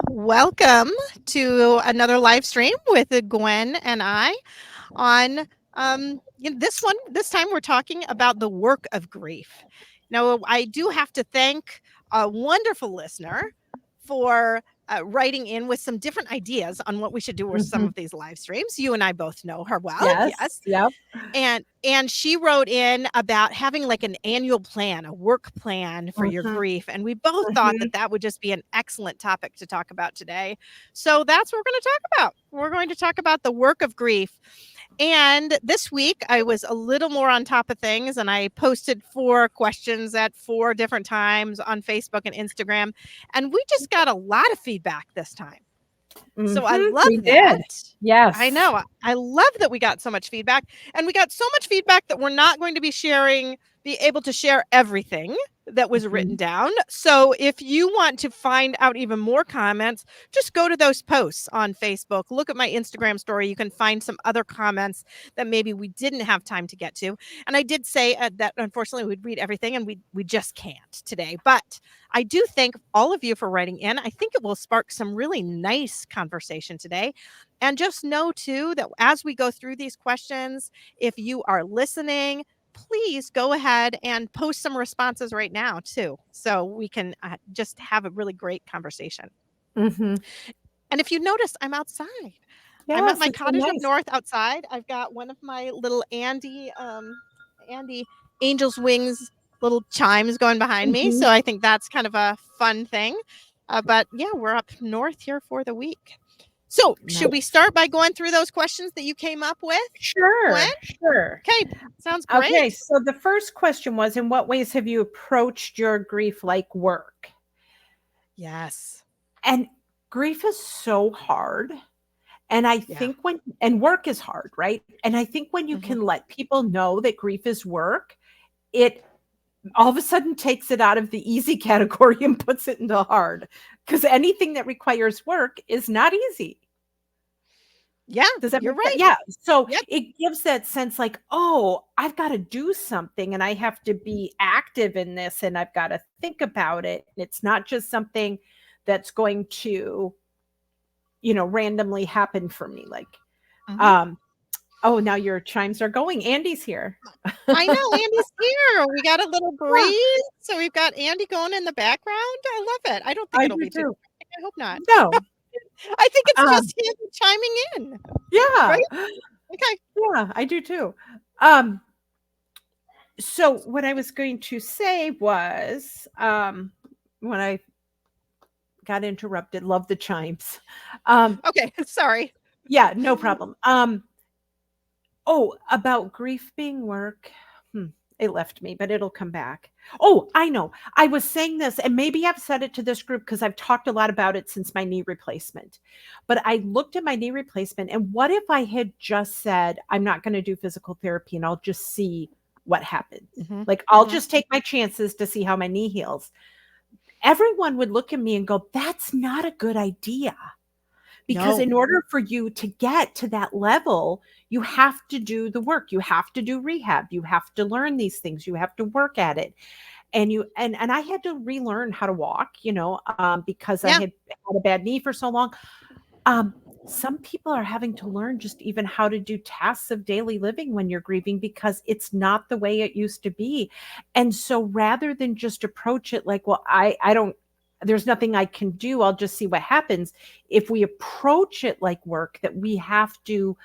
Welcome to another live stream with Gwen and I on this time we're talking about the work of grief. Now, I do have to thank a wonderful listener for writing in with some different ideas on what we should do with some Mhm. of these live streams. You and I both know her well. Yes. Yes. Yep. And she wrote in about having like an annual plan, a work plan for your Mhm. grief, and we both thought Mhm. that that would just be an excellent topic to talk about today. So that's what we're going to talk about. We're going to talk about the work of grief. And this week I was a little more on top of things, and I posted 4 questions at 4 different times on Facebook and Instagram, and we just got a lot of feedback this time. So I love We did. that. I Yes. know. I love that we got so much feedback, and we got so much feedback that we're not going to be able to share everything that was written Mhm. down. So if you want to find out even more comments, just go to those posts on Facebook. Look at my Instagram story. You can find some other comments that maybe we didn't have time to get to. And I did say that unfortunately we'd read everything, and we just can't today. But I do thank all of you for writing in. I think it will spark some really nice conversation today. And just know too that as we go through these questions, if you are listening, please go ahead and post some responses right now too, so we can just have a really great conversation. Mhm. And if you notice, I'm outside. I'm at Yes, my it's so cottage up nice. north outside. I've got one of my little Andy Angel's Wings little chimes going behind me. Mhm. So I think that's kind of a fun thing. But yeah, we're up north here for the week. So should we Nice. start by going through those questions that you came up with, Gwen? Sure. Sure. Okay, sounds Okay, great. so the first question was, in what ways have you approached your grief like work? Yes. And grief is so hard. And I Yeah. think and work is hard, right? And I think when you Hmm. can let people know that grief is work, it all of a sudden takes it out of the easy category and puts it into hard, because anything that requires work is not easy. Yeah, Does that you're make sense? right. Yeah. So Yep. it gives that sense like, oh, I've got to do something and I have to be active in this and I've got to think about it. And it's not just something that's going to, randomly happen for me. Like, Hmm. um, oh, now your chimes are going. Andy's here. I know Andy's here. We got a little Yeah, breeze. So we've got Andy going in the background. I love it. I don't think I it'll do be too. too. I hope not. No. I think it's Um, just him chiming in, yeah. right? Okay. Yeah, I do too. Um, so what I was going to say was, when I got interrupted, love the chimes. Um, Okay. Sorry. yeah, no problem. Oh, about grief being work. It left me, but it'll come back. Oh, I know. I was saying this, and maybe I've said it to this group because I've talked a lot about it since my knee replacement. But I looked at my knee replacement, and what if I had just said, I'm not going to do physical therapy and I'll just see what happens? Hmm. Like, I'll Hmm. just take my chances to see how my knee heals. Everyone would look at me and go, that's not a good idea. Because No. in order for you to get to that level, you have to do the work. You have to do rehab. You have to learn these things. You have to work at it. And I had to relearn how to walk, because I Yeah. had a bad knee for so long. Um, some people are having to learn just even how to do tasks of daily living when you're grieving because it's not the way it used to be. And so rather than just approach it like, well, I don't, there's nothing I can do, I'll just see what happens. If we approach it like work, that we have to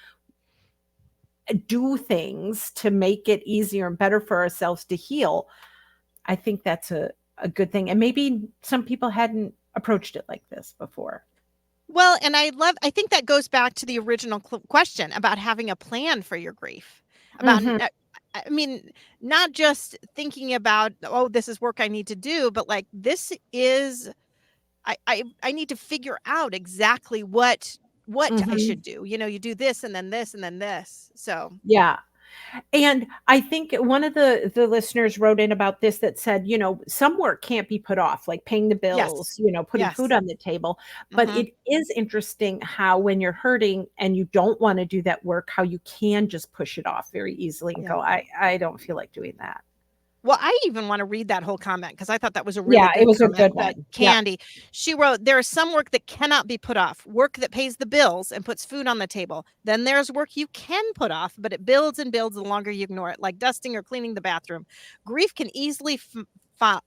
do things to make it easier and better for ourselves to heal, I think that's a good thing. And maybe some people hadn't approached it like this before. Well, and I think that goes back to the original question about having a plan for your grief. About, Mhm. I mean, not just thinking about, oh, this is work I need to do, but like this is, I need to figure out exactly what I Mhm. should do. You do this and then this and then this. So Yeah. And I think one of the listeners wrote in about this that said, some work can't be put off, like paying the bills, yes, putting food yes, on the table. But hmm, it is interesting how when you're hurting and you don't want to do that work, how you can just push it off very easily and yeah. go, I don't feel like doing that. Well, I even want to read that whole comment because I thought that was a really Yeah, it good was a comment. good But one. Yep. Candy, she wrote, there is some work that cannot be put off, work that pays the bills and puts food on the table. Then there's work you can put off, but it builds and builds the longer you ignore it, like dusting or cleaning the bathroom. Grief can easily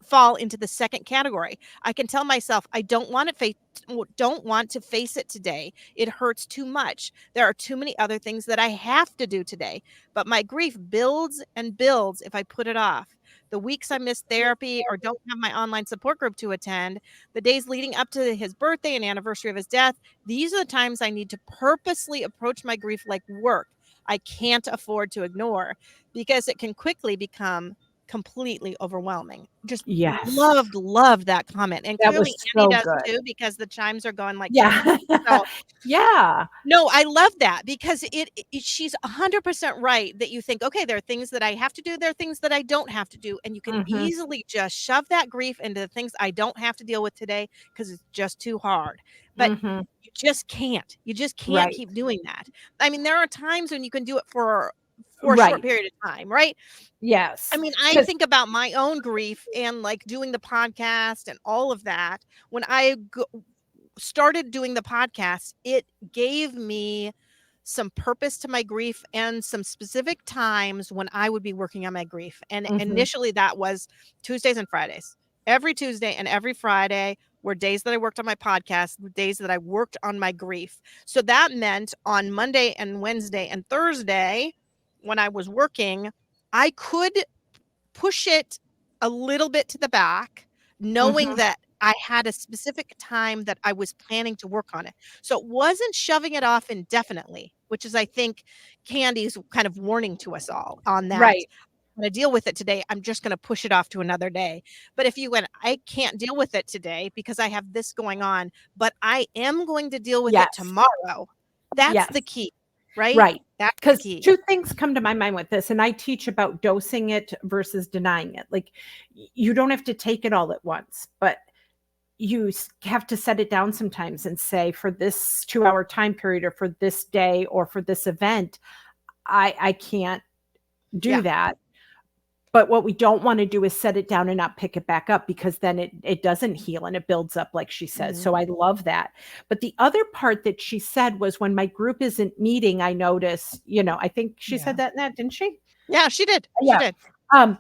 fall into the second category. I can tell myself I don't want to face it today. It hurts too much. There are too many other things that I have to do today. But my grief builds and builds if I put it off. The weeks I miss therapy or don't have my online support group to attend, the days leading up to his birthday and anniversary of his death, these are the times I need to purposely approach my grief like work. I can't afford to ignore because it can quickly become completely overwhelming. Just Yes. loved that comment. And That was clearly Andy so does good. too because the chimes are going like crazy. Yeah. So Yeah. no, I love that because she's 100% right that you think, okay, there are things that I have to do, there are things that I don't have to do, and you can Mhm. easily just shove that grief into the things I don't have to deal with today because it's just too hard. But Mhm. you just can't. You just can't Right. keep doing that. I mean, there are times when you can do it for a short Right. period of time, right? I Yes. mean, I 'Cause think about my own grief and like doing the podcast and all of that. When I started doing the podcast, it gave me some purpose to my grief and some specific times when I would be working on my grief. And mhm. initially that was Tuesdays and Fridays. Every Tuesday and every Friday were days that I worked on my podcast, days that I worked on my grief. So that meant on Monday and Wednesday and Thursday, when I was working, I could push it a little bit to the back, knowing Mhm. that I had a specific time that I was planning to work on it. So it wasn't shoving it off indefinitely, which is, I think, Candy's kind of warning to us all on that. Right. I'm going to deal with it today. I'm just going to push it off to another day. But if you went, I can't deal with it today because I have this going on, but I am going to deal with it Yes. tomorrow. That's the Yes. key, right? Right. That's the Because key. 2 things come to my mind with this, and I teach about dosing it versus denying it. Like, you don't have to take it all at once, but you have to set it down sometimes and say, for this 2-hour time period or for this day or for this event, I can't do Yeah. that. But what we don't want to do is set it down and not pick it back up, because then it doesn't heal and it builds up, like she says. Mhm. So I love that. But the other part that she said was, when my group isn't meeting, I notice, I think she Yeah. said that, didn't she? Yeah, she did. She Yeah. did. Um,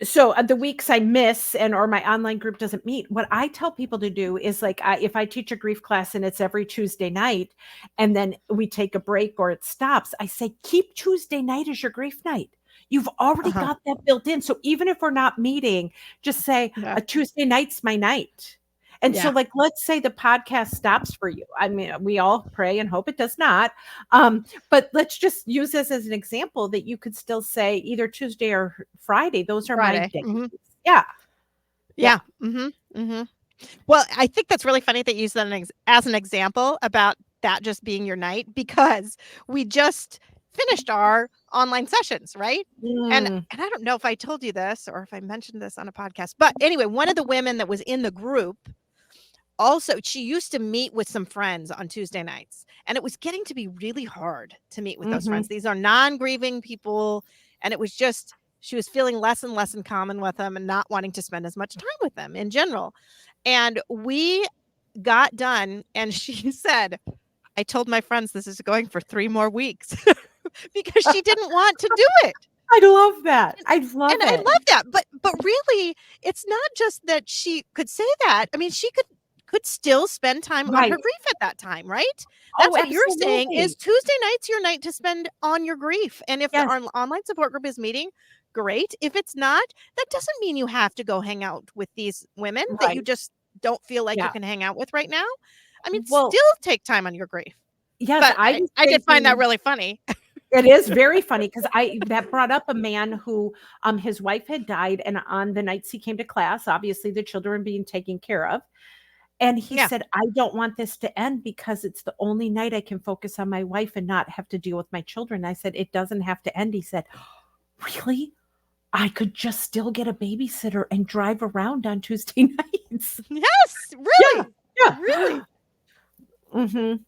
so the weeks I miss or my online group doesn't meet, what I tell people to do is, like, if I teach a grief class and it's every Tuesday night and then we take a break or it stops, I say, keep Tuesday night as your grief night. You've already Uh-huh. got that built in. So even if we're not meeting, just say, Yeah. a Tuesday night's my night. And so, Yeah. like, let's say the podcast stops for you. I mean, we all pray and hope it does not. But let's just use this as an example, that you could still say either Tuesday or Friday. Those are my Friday. days. Mhm. Yeah. Yeah. Yeah. Mhm. Mhm. Well, I think that's really funny that you use that as an example about that just being your night because we just finished our online sessions, right? And Mm. and I don't know if I told you this or if I mentioned this on a podcast, but anyway, one of the women that was in the group also, she used to meet with some friends on Tuesday nights, and it was getting to be really hard to meet with those friends. Mhm. These are non-grieving people, and it was just she was feeling less and less in common with them and not wanting to spend as much time with them in general. And we got done, and she said, "I told my friends this is going for 3 more weeks," because she didn't want to do it. I love that. And I love and I it. love that, but really, it's not just that she could say that. I mean, she could still spend time on her Right. grief at that time, right? Oh, That's what you're saying is absolutely. Tuesday night's your night to spend on your grief, and if the Yes. online support group is meeting, great. If it's not, that doesn't mean you have to go hang out with these women that you Right. just don't feel like you Yeah. can hang out with right now. I mean, Well, still take time on your grief. yes, But I was I did find that thinking. really funny. It is very funny, because I that brought up a man who, his wife had died, and on the nights he came to class, obviously the children being taken care of, and he Yeah. said, "I don't want this to end because it's the only night I can focus on my wife and not have to deal with my children." I said, "It doesn't have to end." He said, "Really? I could just still get a babysitter and drive around on Tuesday nights." Yes, Yeah, really. yeah. Really. Mhm.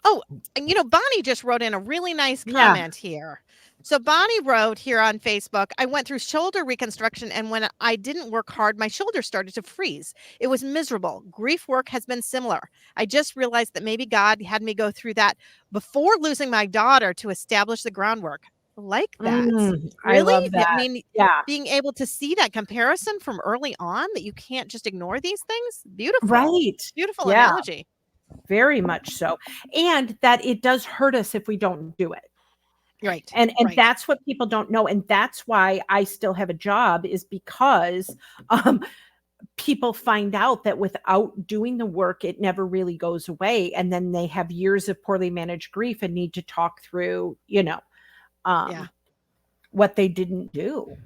Oh, and Bonnie just wrote in a really nice Yeah. comment here. So Bonnie wrote here on Facebook, I went through shoulder reconstruction, and when I didn't work hard, my shoulder started to freeze. It was miserable. Grief work has been similar. I just realized that maybe God had me go through that before losing my daughter to establish the groundwork. Like that. I Really? love I that. mean, Yeah. being able to see that comparison from early on, that you can't just ignore these things. Beautiful. Right. Beautiful Yeah, analogy. very much so. And that it does hurt us if we don't do it. Right. And Right. that's what people don't know, and that's why I still have a job, is because, um, people find out that without doing the work, it never really goes away, and then they have years of poorly managed grief and need to talk through, Yeah. um, what they didn't do.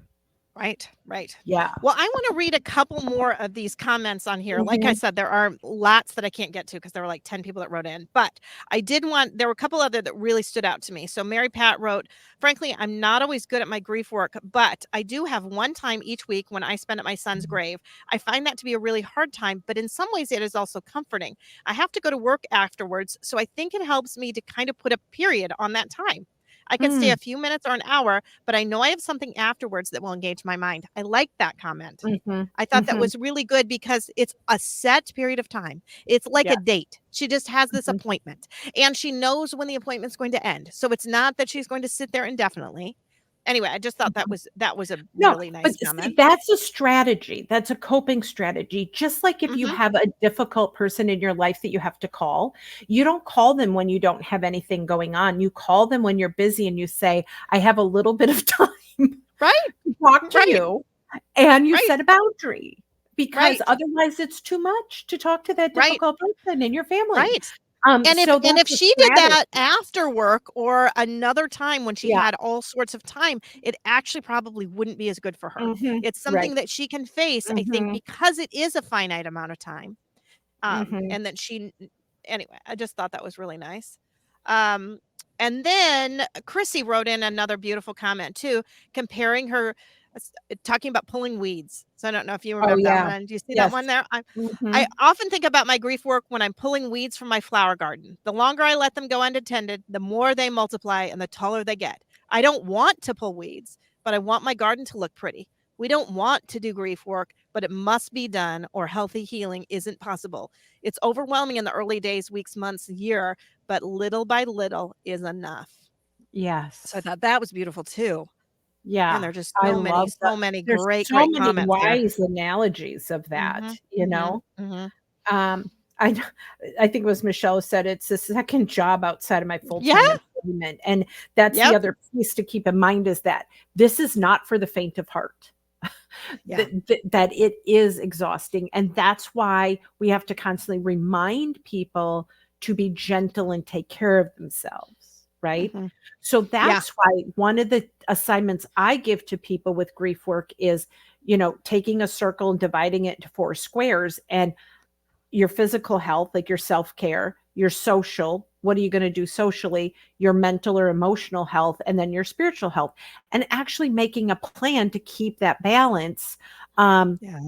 Right, right. Yeah. Well, I want to read a couple more of these comments on here. Like I Mhm. said, there are lots that I can't get to because there were like 10 people that wrote in. But there were a couple other that really stood out to me. So Mary Pat wrote, frankly, I'm not always good at my grief work, but I do have one time each week when I spend at my son's grave. I find that to be a really hard time, but in some ways it is also comforting. I have to go to work afterwards, so I think it helps me to kind of put a period on that time. I can stay a Mm. few minutes or an hour, but I know I have something afterwards that will engage my mind. I like that comment. Mhm. I thought that Mhm. was really good because it's a set period of time. It's like a Yeah. date. She just has this Mhm. appointment and she knows when the appointment's going to end. So it's not that she's going to sit there indefinitely. Anyway, I just thought Mhm. that was a No, really but nice see, comment. that's a strategy. That's a coping strategy. Just like if you Mhm. have a difficult person in your life that you have to call, you don't call them when you don't have anything going on. You call them when you're busy and you say, I have a little bit of time Right? to talk to Right. you. And you Right. set a boundary because Right. otherwise it's too much to talk to that Right. difficult person in your family. Right. And if So and if that's a she did that strategy. after work or another time when she Yeah. had all sorts of time, it actually probably wouldn't be as good for her. Mhm. It's Right. something that she can face, I think, Mhm. because it is a finite amount of time. Mhm. And that she anyway, I just thought that was really nice. Um, and then Chrissy wrote in another beautiful comment too, comparing her talking about pulling weeds. So I don't know if you Oh, remember that yeah. one. Do you see that Yes. one there? I Mhm. often think about my grief work when I'm pulling weeds from my flower garden. The longer I let them go unattended, the more they multiply and the taller they get. I don't want to pull weeds, but I want my garden to look pretty. We don't want to do grief work, but it must be done or healthy healing isn't possible. It's overwhelming in the early days, weeks, months, year, but little by little is enough. So I Yes. thought that was beautiful too. Man, Yeah, there are just I love so that. many There's great, so great many comments here. wise analogies of that, Mhm. Mhm. Mhm. Um, I kn I think it was Michelle said it's the second job outside of my Yeah. full-time employment, and that's the Yep. other piece to keep in mind is that this is not for the faint of heart. Yeah. That it is exhausting, and that's why we have to constantly remind people to be gentle and take care of themselves, right? Mhm. So Yeah. that's why one of the assignments I give to people with grief work is, taking a circle and dividing it into 4 squares, and your physical health, like your self-care, your social, what are you gonna do socially, your mental or emotional health, and then your spiritual health, and actually making a plan to keep that balance, um, Yeah.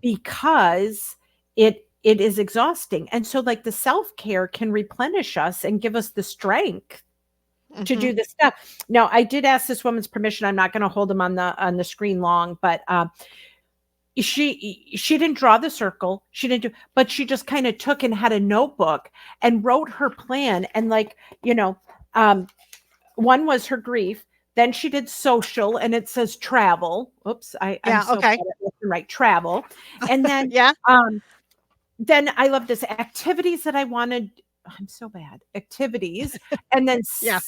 because it is exhausting, and so, like, the self-care can replenish us and give us the strength to Mhm. do the stuff. Now, I did ask this woman's permission, I'm not gonna hold them on the screen long, but, she didn't draw the circle, she didn't do but she just kinda took and had a notebook and wrote her plan and, like, you know, um, one was her grief, then she did social, and it says travel. Oops, I'm Yeah, so okay. bad at left and right, travel, and Yeah. then I love this, activities that I wanted I'm so bad. Activities, and then Yeah.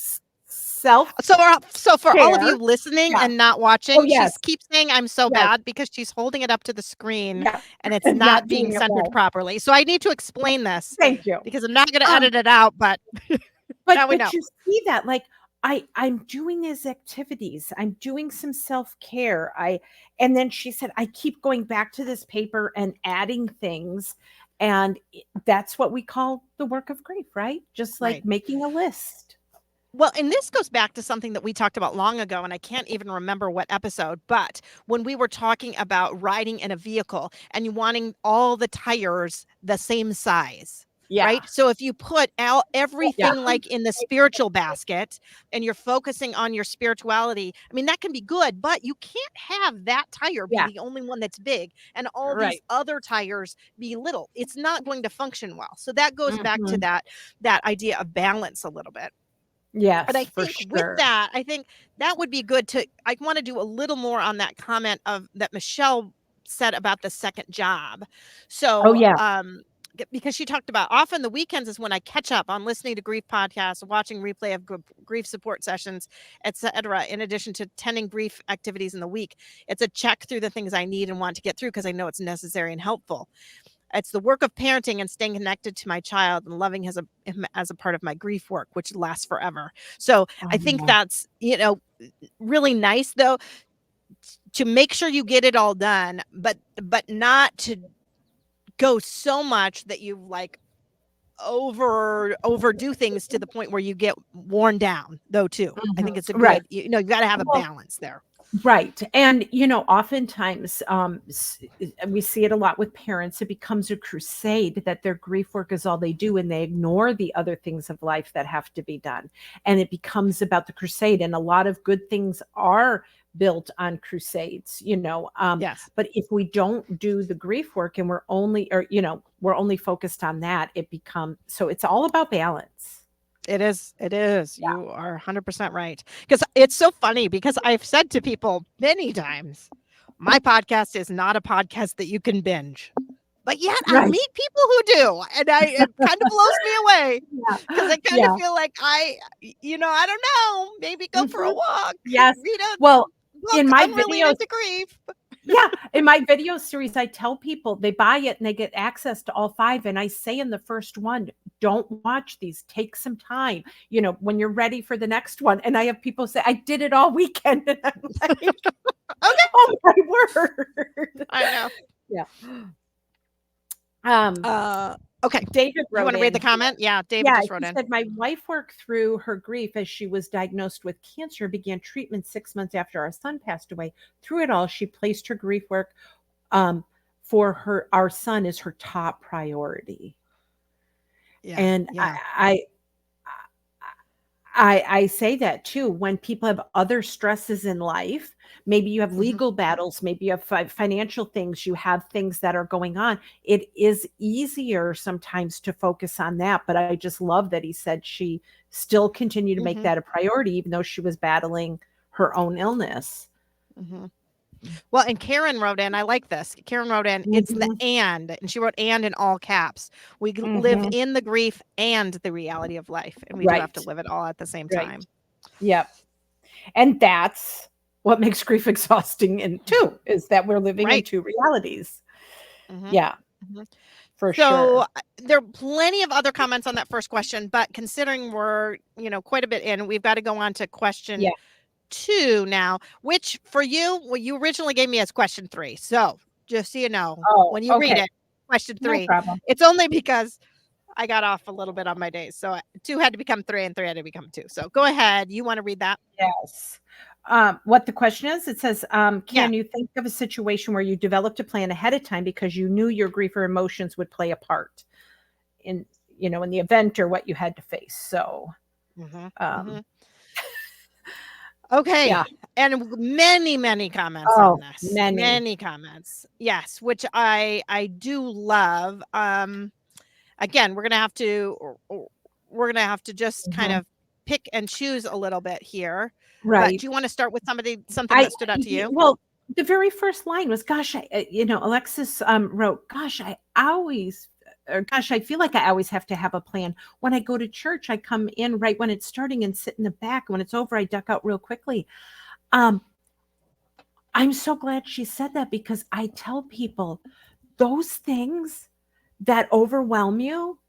self-care. So for all of you listening Yeah. and not Oh, watching, yes, she's keeps saying "I'm so yes, bad" because she's holding it up to the screen yeah, and it's and not not being doing it centered well. properly. So I need to explain this Thank you. because I'm not gonna Um, edit it out, but but now we know. but you see that, like, I'm doing these activities, I'm doing some self-care, and then she said, "I keep going back to this paper and adding things," and that's what we call the work of grief, right? Just like Right. making a list. Well, and this goes back to something that we talked about long ago, and I can't even remember what episode, but when we were talking about riding in a vehicle and you wanting all the tires the same size. Yeah. right? So if you put Yeah. everything like in the spiritual basket and you're focusing on your spirituality, I mean, that can be good, but you can't have that tire be Yeah. the only one that's big and all these Right. other tires be little. It's not going to function well. So that goes back to Mhm. that idea of balance a little bit. And I Yes, for think with sure. that, I think that would be good to I wanna do a little more on that comment of that Michelle said about the second job. Oh, So, yeah. because she talked about often the weekends is when I catch up on listening to grief podcasts, watching replay of grief support sessions, etc. In addition to tending grief activities in the week. It's a check through the things I need and want to get through because I know it's necessary and helpful. It's the work of parenting and staying connected to my child and loving him as a part of my grief work, which lasts forever. So I think Oh, that's, really nice though to make sure you get it all done, but not to go so much that you like overdo things to the point where you get worn down though too. I mhm. think it's a Right. good, you got to have a Well, balance there. right. And, oftentimes, we see it a lot with parents. It becomes a crusade that their grief work is all they do, and they ignore the other things of life that have to be done. And it becomes about the crusade. And a lot of good things are built on crusades, Yes. but if we don't do the grief work and we're only focused on that, it becomes so it's all about balance. It is. It is. You are 100% right. Because it's so funny because I've said to people many times, my podcast is not a podcast that you can binge. But yet I Right. meet people who do. And it kind of blows me away because Yeah. I kind of Yeah. feel like I don't know, maybe go for a Mhm. walk, Yes. read a Well, book in my videos unrelated to grief. yeah, in my video series, I tell people they buy it and they get access to all 5, and I say in the first one, "Don't watch these, take some time, when you're ready for the next one," and I have people say, "I did it all weekend," and I'm like, Okay. "Oh my word." I know. Yeah. Um, Okay. David You want wrote to read the in comment? Yeah. David Yeah, just wrote he in. said, "My wife worked through her grief as she was diagnosed with cancer, began treatment 6 months after our son passed away. Through it all, she placed her grief work um, for our son is her top priority." Yeah. And Yeah. I say that too when people have other stresses in life. Maybe you have Mhm. legal battles, maybe you have financial things, you have things that are going on. It is easier sometimes to focus on that. But I just love that he said she still continued to make Mhm. that a priority, even though she was battling her own illness. Mhm. Well, and Karen wrote in, I like this. Karen wrote in, it's the Mhm, and she wrote and in all caps. We live mhm. in the grief and the reality of life, and we do have to Right, live it all at the same right. time. Yep. And that's what makes grief exhausting in too, is that we're living in Right. two realities. Mhm. Yeah, Mhm. for So sure. there are plenty of other comments on that first question, but considering we're, quite a bit in, we've got to go on to Yeah. question 2 now, which for you, well, you originally gave me as question 3. So just so you know, Oh, when you read okay. it, question No 3, problem. it's only because I got off a little bit on my days. So 2 had to become 3 and 3 had to become 2. So go ahead. You want to read that? Yes. What the question is, it says, Yeah. can you think of a situation where you developed a plan ahead of time because you knew your grief or emotions would play a part in, in the event or what you had to face? So, Mhm. um, Mhm. Okay. yeah. And many, many comments on Oh, this. many. Many comments. Yes, which I do love. Again, we're going to have to just kind Mhm. of pick and choose a little bit here. But do Right. you want to start with something that stood out to you? Well, the very first line was, "Gosh," Alexis wrote, gosh, I feel like I always have to have a plan. When I go to church, I come in right when it's starting and sit in the back. When it's over, I duck out real quickly." Um, I'm so glad she said that because I tell people those things that overwhelm you,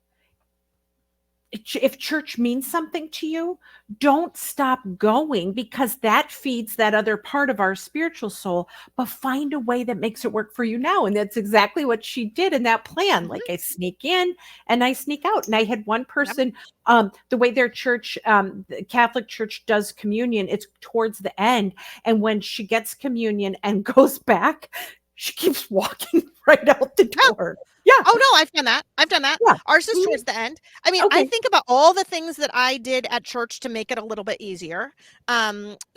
if church means something to you, don't stop going because that feeds that other part of our spiritual soul, but find a way that makes it work for you now. And that's exactly what she did in that plan. Mhm. Like I sneak in and I sneak out. And I had one Yep. person, the way their church, the Catholic church does communion, it's towards the end. And when she gets communion and goes back, she keeps walking right out the Yeah. door. Yeah. Yeah. Oh, no, I've done that. I've done that. Yeah. Ours is Mhm. towards the end. I mean, I Okay. think about all the things that I did at church to make it a little bit easier.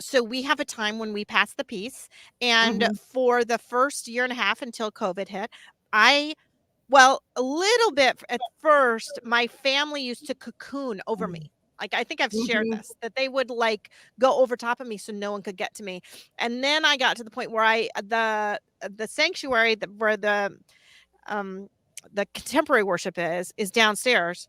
So we have a time when we pass the peace, and Mhm. for the first year and a half until COVID hit, I well, a little bit at first, my family used to cocoon over me. Like, I think I've shared Mhm. this, that they would, like, go over top of me so no one could get to me. And then I got to the point where the sanctuary where um, the contemporary worship is downstairs,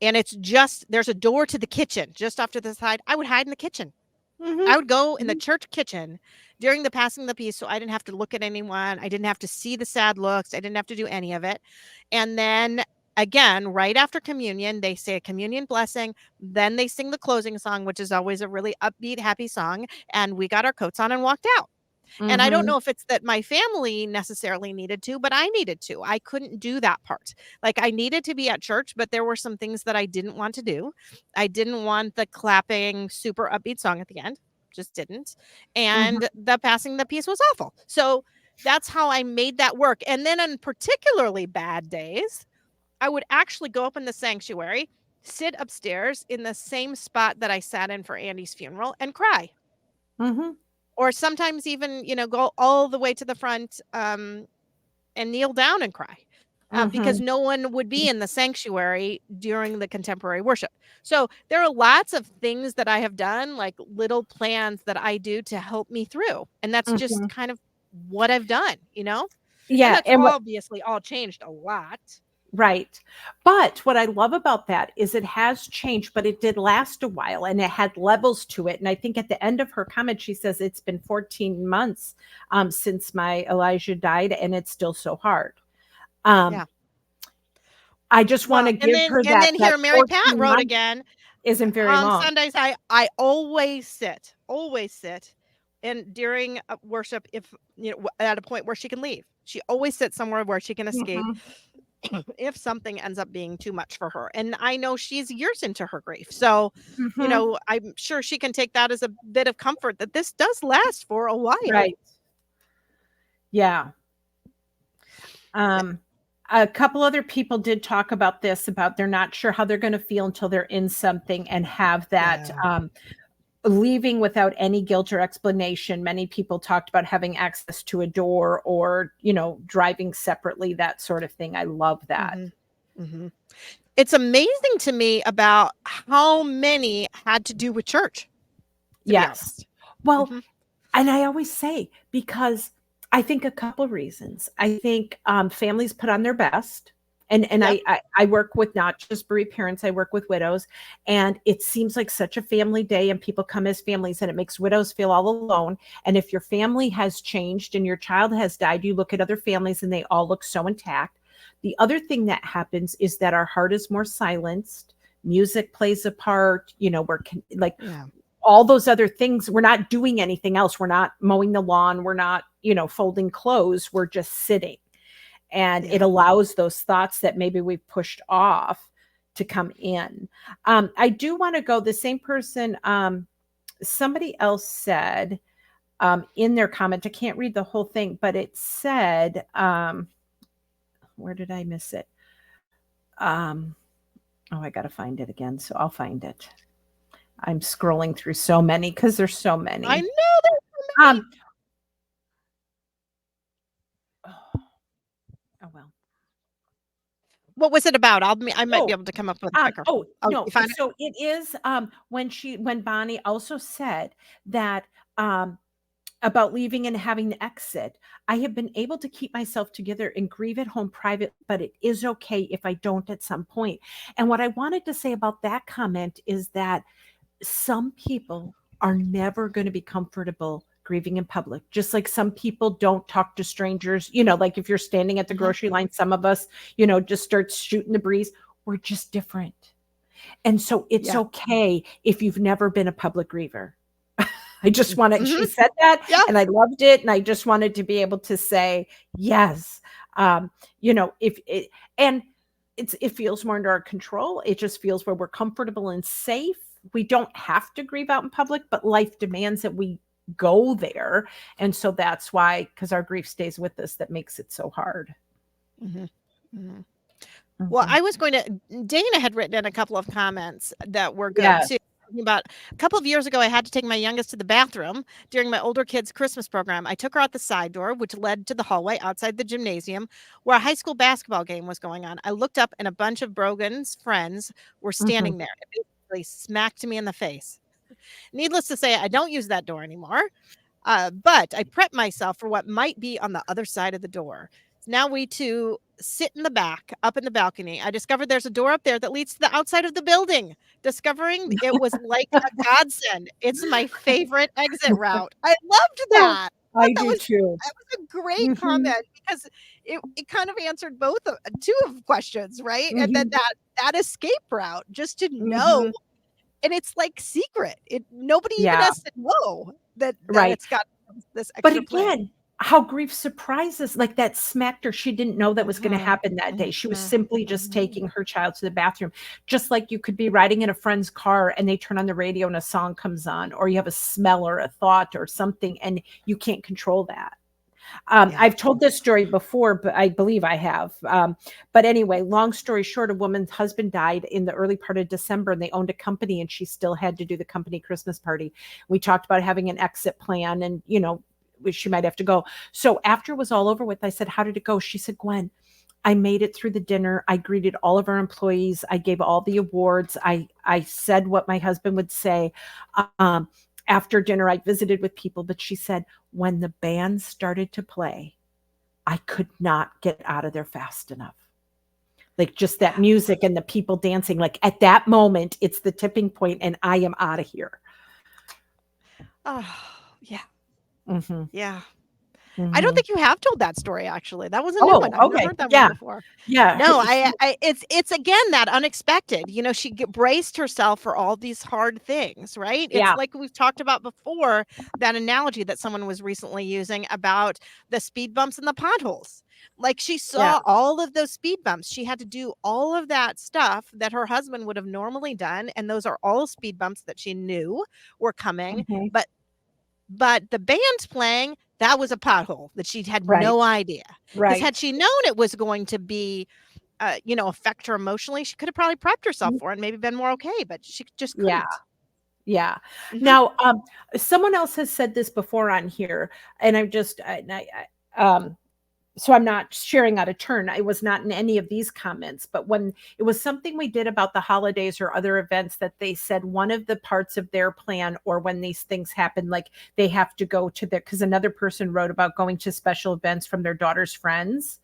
and it's just there's a door to the kitchen just off to the side. I would hide in the kitchen. Mhm. I would go in the Mhm. church kitchen during the passing of the peace so I didn't have to look at anyone. I didn't have to see the sad looks. I didn't have to do any of it. And then again, right after communion, they say a communion blessing. Then they sing the closing song, which is always a really upbeat, happy song. And we got our coats on and walked out. And I don't Mhm. know if it's that my family necessarily needed to, but I needed to. I couldn't do that part. Like, I needed to be at church, but there were some things that I didn't want to do. I didn't want the clapping, super upbeat song at the end. Just didn't. Mhm. And the passing the piece was awful. So that's how I made that work. And then on particularly bad days, I would actually go up in the sanctuary, sit upstairs in the same spot that I sat in for Andy's funeral and cry, Mhm. or sometimes even, go all the way to the front, and kneel down and cry, because Mhm. no one would be in the sanctuary during the contemporary worship. So there are lots of things that I have done, like little plans that I do to help me through. And that's just Mhm. kind of what I've done. And Yeah, that's and what obviously all changed a lot. right. But what I love about that is it has changed, but it did last a while and it had levels to it. And I think at the end of her comment, she says it's been 14 months since my Elijah died, and it's still so hard. Um, Yeah. I just want Well, to and give then her and that then that here Mary Pat 14 wrote months again. isn't very On long. Sundays, I always sit, and during worship, if at a point where she can leave, she always sits somewhere where she can escape Mhm. if something ends up being too much for her. And I know she's years into her grief, so Mhm. I'm sure she can take that as a bit of comfort that this does last for a while. Right. Yeah. Um, a couple other people did talk about this, about they're not sure how they're going to feel until they're in something and have that Yeah. leaving without any guilt or explanation. Many people talked about having access to a door, or, driving separately, that sort of thing. I love that. hmm hmm It's amazing to me about how many had to do with church. To be Yes. honest. Well, hmm and I always say, because I think a couple reasons. I think families put on their best. And Yep. I work with not just bereaved parents, I work with widows. And it seems like such a family day, and people come as families, and it makes widows feel all alone. And if your family has changed and your child has died, you look at other families and they all look so intact. The other thing that happens is that our heart is more silenced. Music plays a part, like Yeah. all those other things. We're not doing anything else. We're not mowing the lawn. We're not, folding clothes. We're just sitting. And it Yeah. allows those thoughts that maybe we've pushed off to come in. I do want to go, the same person, somebody else said in their comment, I can't read the whole thing, but it said, where did I miss it? Um, oh, I got to find it again. So I'll find it. I'm scrolling through so many because there's so I many. know there's so many. Um, oh, oh well. What was it about? I might be Oh, able to come up with it quicker. oh, Oh, no. you found it? So it is when Bonnie also said that about leaving and having to exit. I have been able to keep myself together and grieve at home private, but it is okay if I don't at some point. And what I wanted to say about that comment is that some people are never going to be comfortable grieving in public. Just like some people don't talk to strangers, like if you're standing at the Mhm. grocery line, some of us, just start shooting the breeze. We're just different. And so it's Yeah. okay if you've never been a public griever. I just wanted, Mhm. she said that Yeah. and I loved it. And I just wanted to be able to say, yes, if it, and it feels more under our control. It just feels where we're comfortable and safe. We don't have to grieve out in public, but life demands that we go there. And so that's why, because our grief stays with us, that makes it so hard. Mhm. Mhm. Well, Mhm. I was going to Dana had written in a couple of comments that were good Yes. too. Talking about a couple of years ago, I had to take my youngest to the bathroom during my older kid's Christmas program. I took her out the side door, which led to the hallway outside the gymnasium where a high school basketball game was going on. I looked up and a bunch of Brogan's friends were Mhm. standing there. It basically smacked me in the face. Needless to say, I don't use that door anymore. But I prep myself for what might be on the other side of the door. Now we two sit in the back, up in the balcony. I discovered there's a door up there that leads to the outside of the building. Discovering it was like a godsend. It's my favorite exit route. I loved Yeah, that. I thought I do too. that was a great Mhm. comment because it kind of answered both of, two of questions, right? And then Mhm. that escape route, just to know, Mhm. and it's like secret. It nobody even Yeah, has to know that right. it's got this But extra plan. again, how grief surprises, like, that smacked her. She didn't know that was gonna Mhm, happen that day. She was mhm, simply just mhm. taking her child to the bathroom. Just like you could be riding in a friend's car and they turn on the radio and a song comes on, or you have a smell or a thought or something, and you can't control that. Yeah. I've told this story before, but I believe I have. But anyway, long story short, a woman's husband died in the early part of December, and they owned a company, and she still had to do the company Christmas party. We talked about having an exit plan, and she might have to go. So after it was all over with, I said, "How did it go?" She said, "Gwen, I made it through the dinner. I greeted all of our employees. I gave all the awards. I said what my husband would say. Um, After dinner, I visited with people, but she said when the band started to play, I could not get out of there fast enough. Like just that Yeah. music and the people dancing. Like at that moment, it's the tipping point, and I am out of here." Oh, yeah, Hmm. yeah. I don't Hmm. think you have told that story actually. That was a new Oh, one. I've never okay. heard that one Yeah. before. Yeah. No, I it's again that unexpected. She braced herself for all these hard things, right? It's Yeah. like we've talked about before, that analogy that someone was recently using about the speed bumps and the potholes. Like she Yeah. saw all of those speed bumps. She had to do all of that stuff that her husband would have normally done, and those are all speed bumps that she knew were coming. Hmm. But the band's playing, that was a pothole that she had Right. no idea. Because Right. had she known it was going to be, affect her emotionally, she could have probably prepped herself Mhm. for it and maybe been more okay, but she just Yeah. couldn't. Yeah. Mhm. Now, someone else has said this before on here, and I'm just, so I'm not sharing out of turn. I was not in any of these comments, but when it was something we did about the holidays or other events that they said one of the parts of their plan, or when these things happen, like they have to go to their, because another person wrote about going to special events from their daughter's friends,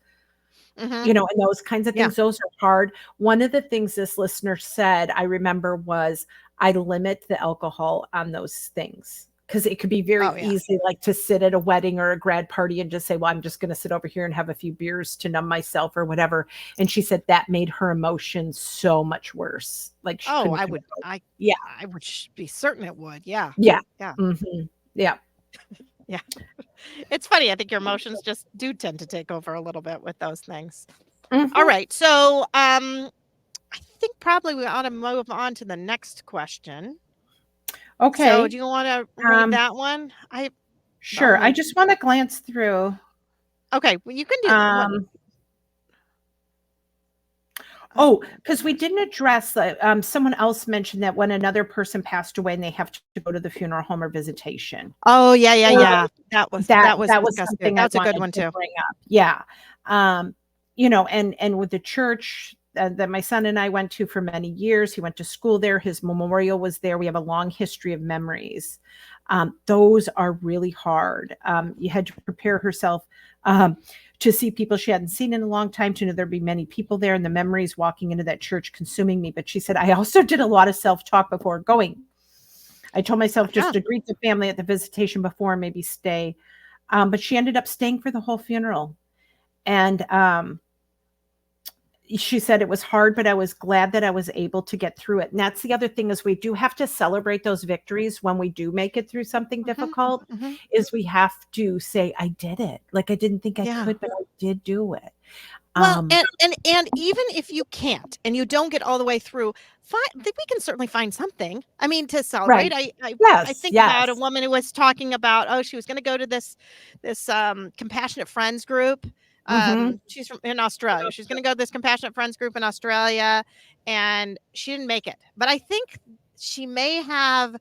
Mhm. and those kinds of Yeah. things, those are hard. One of the things this listener said, I remember, was I limit the alcohol on those things because it could be very Oh, yeah. easy, like to sit at a wedding or a grad party and just say, well, I'm just going to sit over here and have a few beers to numb myself or whatever. And she said that made her emotions so much worse. Like she Oh, couldn't I would control. I Yeah. I would be certain it would. Yeah. Yeah. Yeah. Hmm. Yeah. Yeah. It's funny, I think your emotions just do tend to take over a little bit with those things. All Hmm. right. So, I think probably we ought to move on to the next question. So, Okay. do you wanna read Um, that one? I sure. I only just want to glance through. Okay, well, you can do that. What Um, Oh, oh, because we gosh. didn't address someone else mentioned that when another person passed away and they have to go to the funeral home or visitation. Oh, yeah, yeah, Um, yeah. That was that that was that was discussed too. something I That's a good wanted one to too. bring up. Yeah. Um, and with the church that my son and I went to for many years, he went to school there. His memorial was there. We have a long history of memories. Those are really hard. You had to prepare herself um, to see people she hadn't seen in a long time, to know there'd be many people there, and the memories walking into that church consuming me. But she said, I also did a lot of self-talk before going. I told myself just Yeah. to greet the family at the visitation before and maybe stay. But she ended up staying for the whole funeral. And she said it was hard, but I was glad that I was able to get through it. And that's the other thing, is we do have to celebrate those victories when we do make it through something Mhm, difficult, mhm. is we have to say, I did it. Like I didn't think I Yeah. could, but I did do it. Well, Um, and even if you can't and you don't get all the way through, think we can certainly find something. I mean, to celebrate. right. I Yes, think about a yes. woman who was talking about, oh, she was going to go to this compassionate friends group Mhm. She's from in Australia. She's gonna go to this Compassionate Friends group in Australia, and she didn't make it. But I think she may have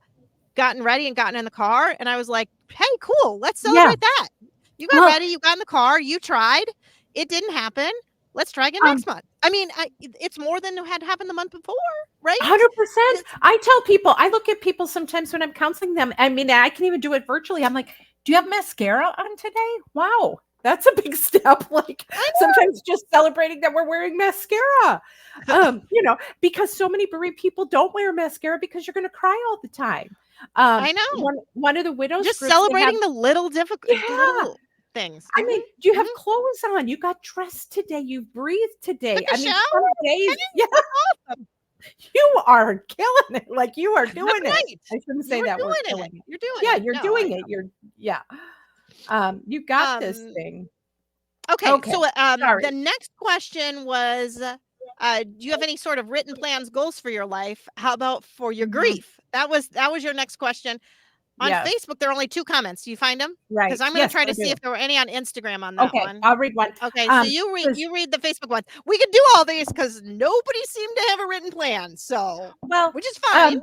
gotten ready and gotten in the car, and I was like, "Hey, cool, let's Yeah. celebrate that. You got Well, ready, you got in the car, you tried, it didn't happen. Let's try again um next month." I mean, it's more than had happened the month before, right? 100%. It's I tell people, I look at people sometimes when I'm counseling them. I mean, I can even do it virtually. I'm like, "Do you have mascara on today? Wow, that's a big step." Like I sometimes just celebrating that we're wearing mascara. Because so many bereaved people don't wear mascara because you're going to cry all the time. I know. One of the widows Just groups, they have, celebrating the little yeah. little things. I mean, do you have clothes on? You got dressed today. You breathed today. Took a I mean, shower. some days, Hey, yeah, that's awesome. you are killing it. Like you are doing it. Right. I shouldn't say You're that word, doing it. killing it. You're doing Yeah, it. you're No, I doing it. know. Yeah. You got this Um, thing. okay, Okay. so, the Sorry. next question was, do you have any sort of written plans, goals for your life? How about for your Mhm. grief? That was your next question. On Yes. Facebook, there are only 2 comments. Do you find them? Because 'Cause Right. I'm gonna Yes, try I to see do. if there were any on Instagram on that Okay, one. I'll read one. Okay, so 'Cause you read the Facebook one. We can do all these because nobody seemed to have a written plan, so well, which is fine. um,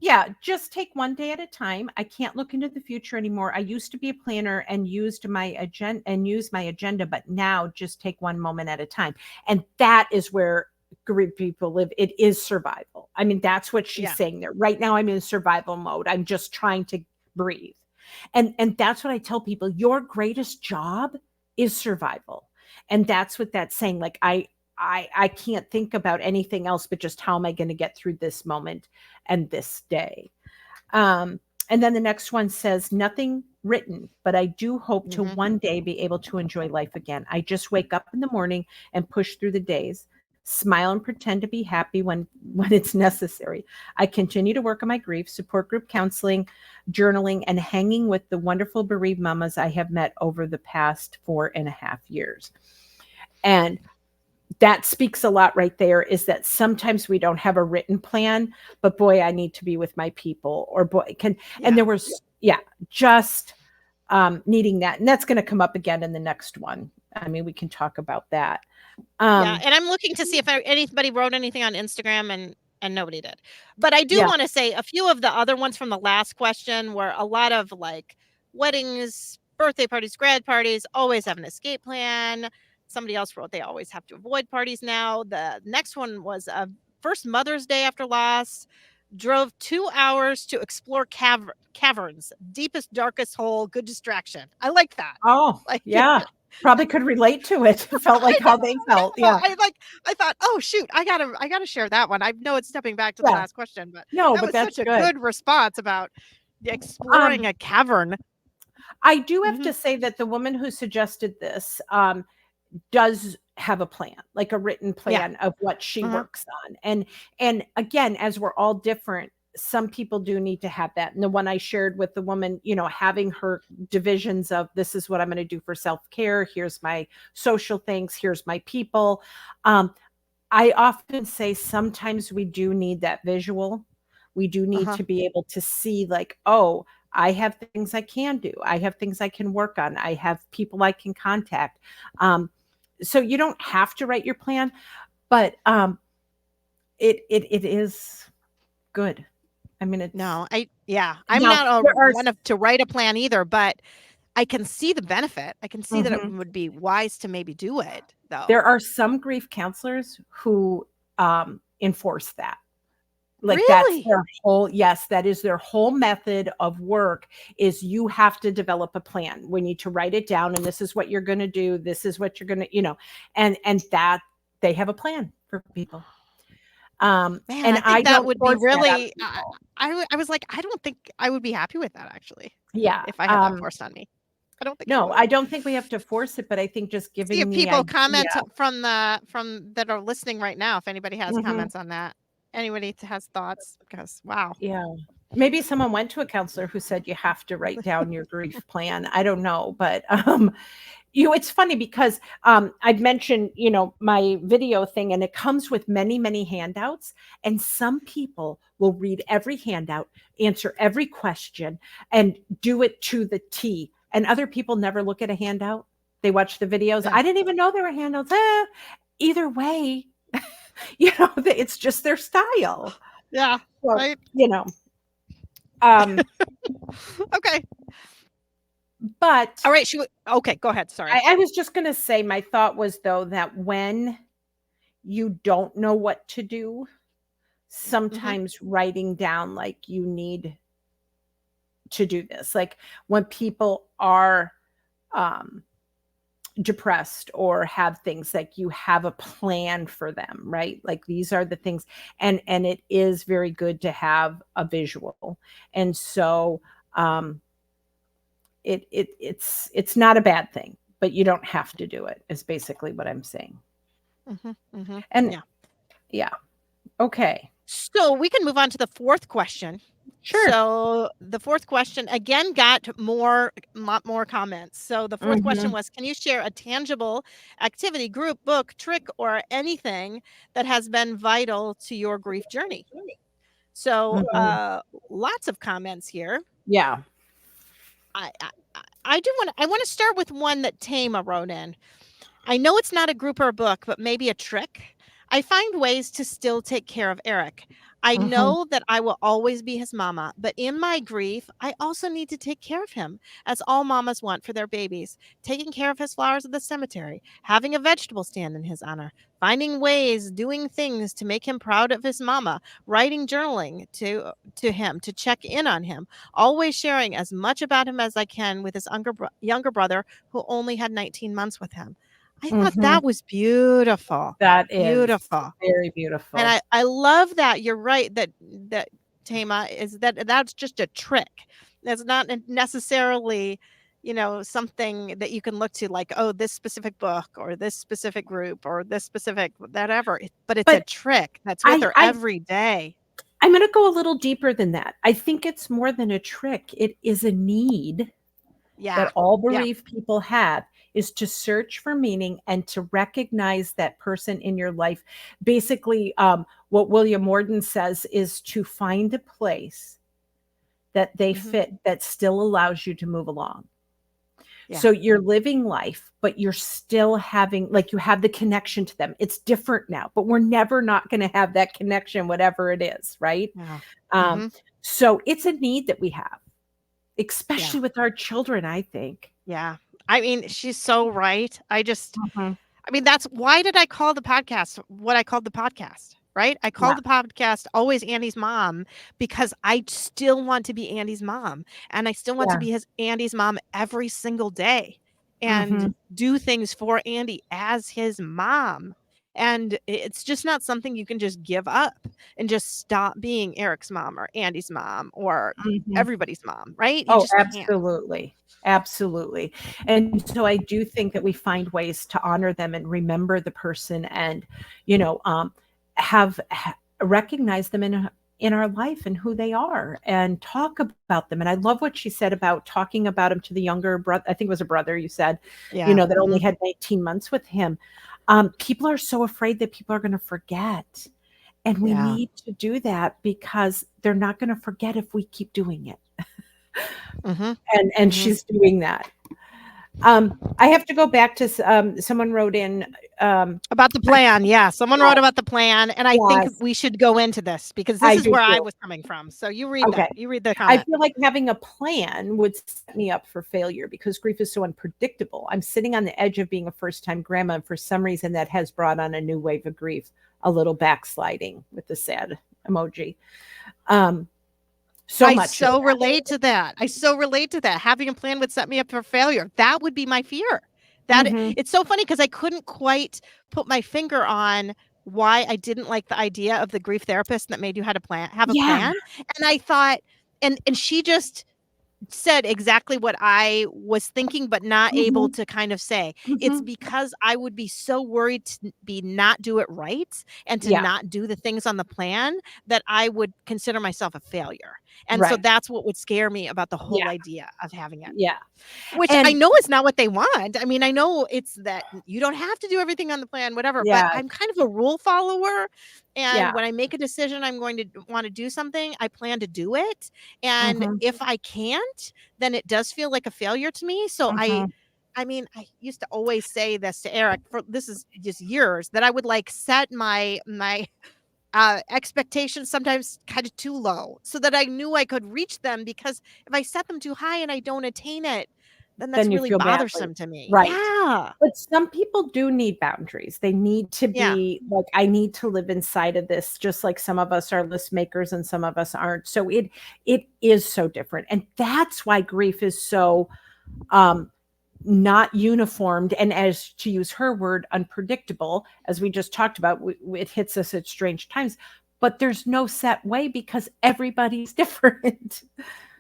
yeah, just take one day at a time. I can't look into the future anymore. I used to be a planner and use my agenda, but now just take one moment at a time. And that is where grief people live. It is survival. I mean, that's what she's Yeah. saying there. Right now I'm in survival mode. I'm just trying to breathe. And that's what I tell people. Your greatest job is survival. And that's what that's saying. Like I can't think about anything else but just how am I going to get through this moment and this day. Um, and then the next one says, nothing written, but I do hope to Mhm. one day be able to enjoy life again. I just wake up in the morning and push through the days, smile and pretend to be happy when it's necessary. I continue to work on my grief, support group counseling, journaling, and hanging with the wonderful bereaved mamas I have met over the past 4.5 years. And that speaks a lot right there, is that sometimes we don't have a written plan, but boy, I need to be with my people, or boy, and Yeah. there was, yeah, just needing that. And that's going to come up again in the next one. I mean, we can talk about that. Yeah, Um, and I'm looking to see if anybody wrote anything on Instagram, and nobody did. But I do yeah. wanna say a few of the other ones from the last question were a lot of, like, weddings, birthday parties, grad parties, always have an escape plan. Somebody else wrote they always have to avoid parties now. The next one was, first Mother's Day after loss, drove 2 hours to explore caverns, deepest, darkest hole, good distraction. I like that. Oh, Like yeah. Probably could relate to it. Felt I like how they felt. know, Yeah. I thought, "Oh, shoot, I gotta share that one." I know it's stepping back to the Yeah. last question, but No, that but was such that's a good. good response about exploring Um, a cavern. I do have Mhm, to say that the woman who suggested this, does have a plan, like a written yeah, plan of what she mhm, works on. And again, as we're all different, some people do need to have that. And the one I shared with the woman, having her divisions of, this is what I'm going to do for self-care, here's my social things, here's my people. Um, I often say sometimes we do need that visual. We do need uh-huh. to be able to see, like, oh, I have things I can do. I have things I can work on. I have people I can contact. So you don't have to write your plan, but it is good. I mean, it's No, I'm now not there are one of to write a plan either, but I can see the benefit. I can see that it mhm. would be wise to maybe do it, though. There are some grief counselors who enforce that. Like that's Really? their whole, yes, that is their whole method of work, is you have to develop a plan. We need to write it down, and this is what you're going to do. This is what you're going to, and that they have a plan for people. Man, And I I think that don't would be force that on really people. I was like, I don't think I would be happy with that actually, Yeah. if I had that forced on me. I don't think I No, would. I don't think we have to force it, but I think just See if giving the people idea. comment from that are listening right now, if anybody has Mhm. comments on that. Anybody has thoughts, because wow. Yeah. Maybe someone went to a counselor who said you have to write down your grief plan. I don't know, but it's funny because I've mentioned, my video thing, and it comes with many, many handouts. And some people will read every handout, answer every question, and do it to the T. And other people never look at a handout. They watch the videos. Yeah. I didn't even know they were handles. Either way, it's just their style. Yeah. So, Right. um, Okay. but All right. Okay. Go ahead. Sorry. I was just gonna say my thought was though that when you don't know what to do, Hmm. sometimes writing down like you need to do this. Like when people are um depressed or have things, like you have a plan for them, right? Like these are the things, and it is very good to have a visual. And so um it's not a bad thing, but you don't have to do it, is basically what I'm saying. Hmm. Hmm. And Yeah. yeah, okay. So we can move on to the fourth question. Sure. So the fourth question again got lot more comments. So the fourth question Mhm. was, can you share a tangible activity, group, book, trick, or anything that has been vital to your grief journey? So Mhm. lots of comments here. Yeah. I I, I want to start with one that Tama wrote in. I know it's not a group or a book, but maybe a trick. I find ways to still take care of Eric. I Mhm. know that I will always be his mama, but in my grief, I also need to take care of him, as all mamas want for their babies. Taking care of his flowers at the cemetery, having a vegetable stand in his honor, finding ways, doing things to make him proud of his mama, writing journaling to him to check in on him, always sharing as much about him as I can with his younger brother who only had 19 months with him. I thought Mhm. that was beautiful, That is beautiful, very and beautiful. I love that. You're right that Tama is that's just a trick. That's not necessarily, something that you can look to like, oh, this specific book or this specific group or this specific whatever. But it's a But trick that's with I her I every day. I'm gonna go a little deeper than that. I think it's more than a trick. It is a need Yeah, that all yeah, bereaved people have, is to search for meaning and to recognize that person in your life. Basically, what William Morden says is to find a place that they hmm, fit that still allows you to move along. yeah, So you're living life, but you're still having, like, you have the connection to them. It's different now, but we're never not going to have that connection, whatever it is, right? yeah, Um, hmm, so it's a need that we have, yeah, especially with our children, I think. yeah. I mean, she's so right. Mhm. I mean, that's why did I call the podcast what I called the podcast, right? I Yeah. called the podcast Always Andy's Mom because I still want to be Andy's mom, and I still want to Yeah. be his Andy's mom every single day and Mhm. do things for Andy as his mom. And it's just not something you can just give up and just stop being Eric's mom or Andy's mom or Mhm. everybody's mom, right? You Oh, just can't. absolutely. Absolutely. And so I do think that we find ways to honor them and remember the person, and, you know, recognize them in our life and who they are, and talk about them. And I love what she said about talking about him to the younger brother. I think it was a brother you said, Yeah. that only Hmm. had 19 months with him. People are so afraid that people are going to forget. And we Yeah. need to do that because they're not going to forget if we keep doing it. Hmm. And Hmm. she's doing that. I have to go back to someone wrote in. About the I plan, yeah, someone wrote about the plan, and I think Yes, we should go into this because this I is do where I too. was coming from. So you read Okay. that. You read the I comment. feel like having a plan would set me up for failure because grief is so unpredictable. I'm sitting on the edge of being a first time grandma, and for some reason that has brought on a new wave of grief, a little backsliding with the sad emoji. Um, so I much of so that. relate to that. I so relate to that. Having a plan would set me up for failure. That would be my fear. That Hmm. it's so funny because I couldn't quite put my finger on why I didn't like the idea of the grief therapist that made you had a plan have a Yeah. plan. And I thought and she just said exactly what I was thinking, but not able Hmm. to kind of say. It's Hmm. because I would be so worried to be not do it right and to Yeah. not do the things on the plan that I would consider myself a failure. And so Right. that's what would scare me about the Yeah. whole idea of having it. Yeah. Which I And know is not what they want. I mean, I know it's that you don't have to do everything on the plan, whatever, but yeah. I'm kind of a rule follower. And Yeah. when I make a decision, I'm going to want to do something, I plan to do it. And Hmm. if I can't, then it does feel like a failure to me. So I Hmm. I mean, I used to always say this to Eric for this is just years that I would like set my expectations sometimes kind of too low so that I knew I could reach them because if I set them too high and I don't attain it, then that's Then you really feel badly. bothersome to me. Right. Yeah. But some people do need boundaries. They need to Yeah. be like, I need to live inside of this, just like some of us are list makers and some of us aren't. So it is so different. And that's why grief is so um not uniformed and, as to use her word, unpredictable, as we just talked about. It hits us at strange times, but there's no set way because everybody's different.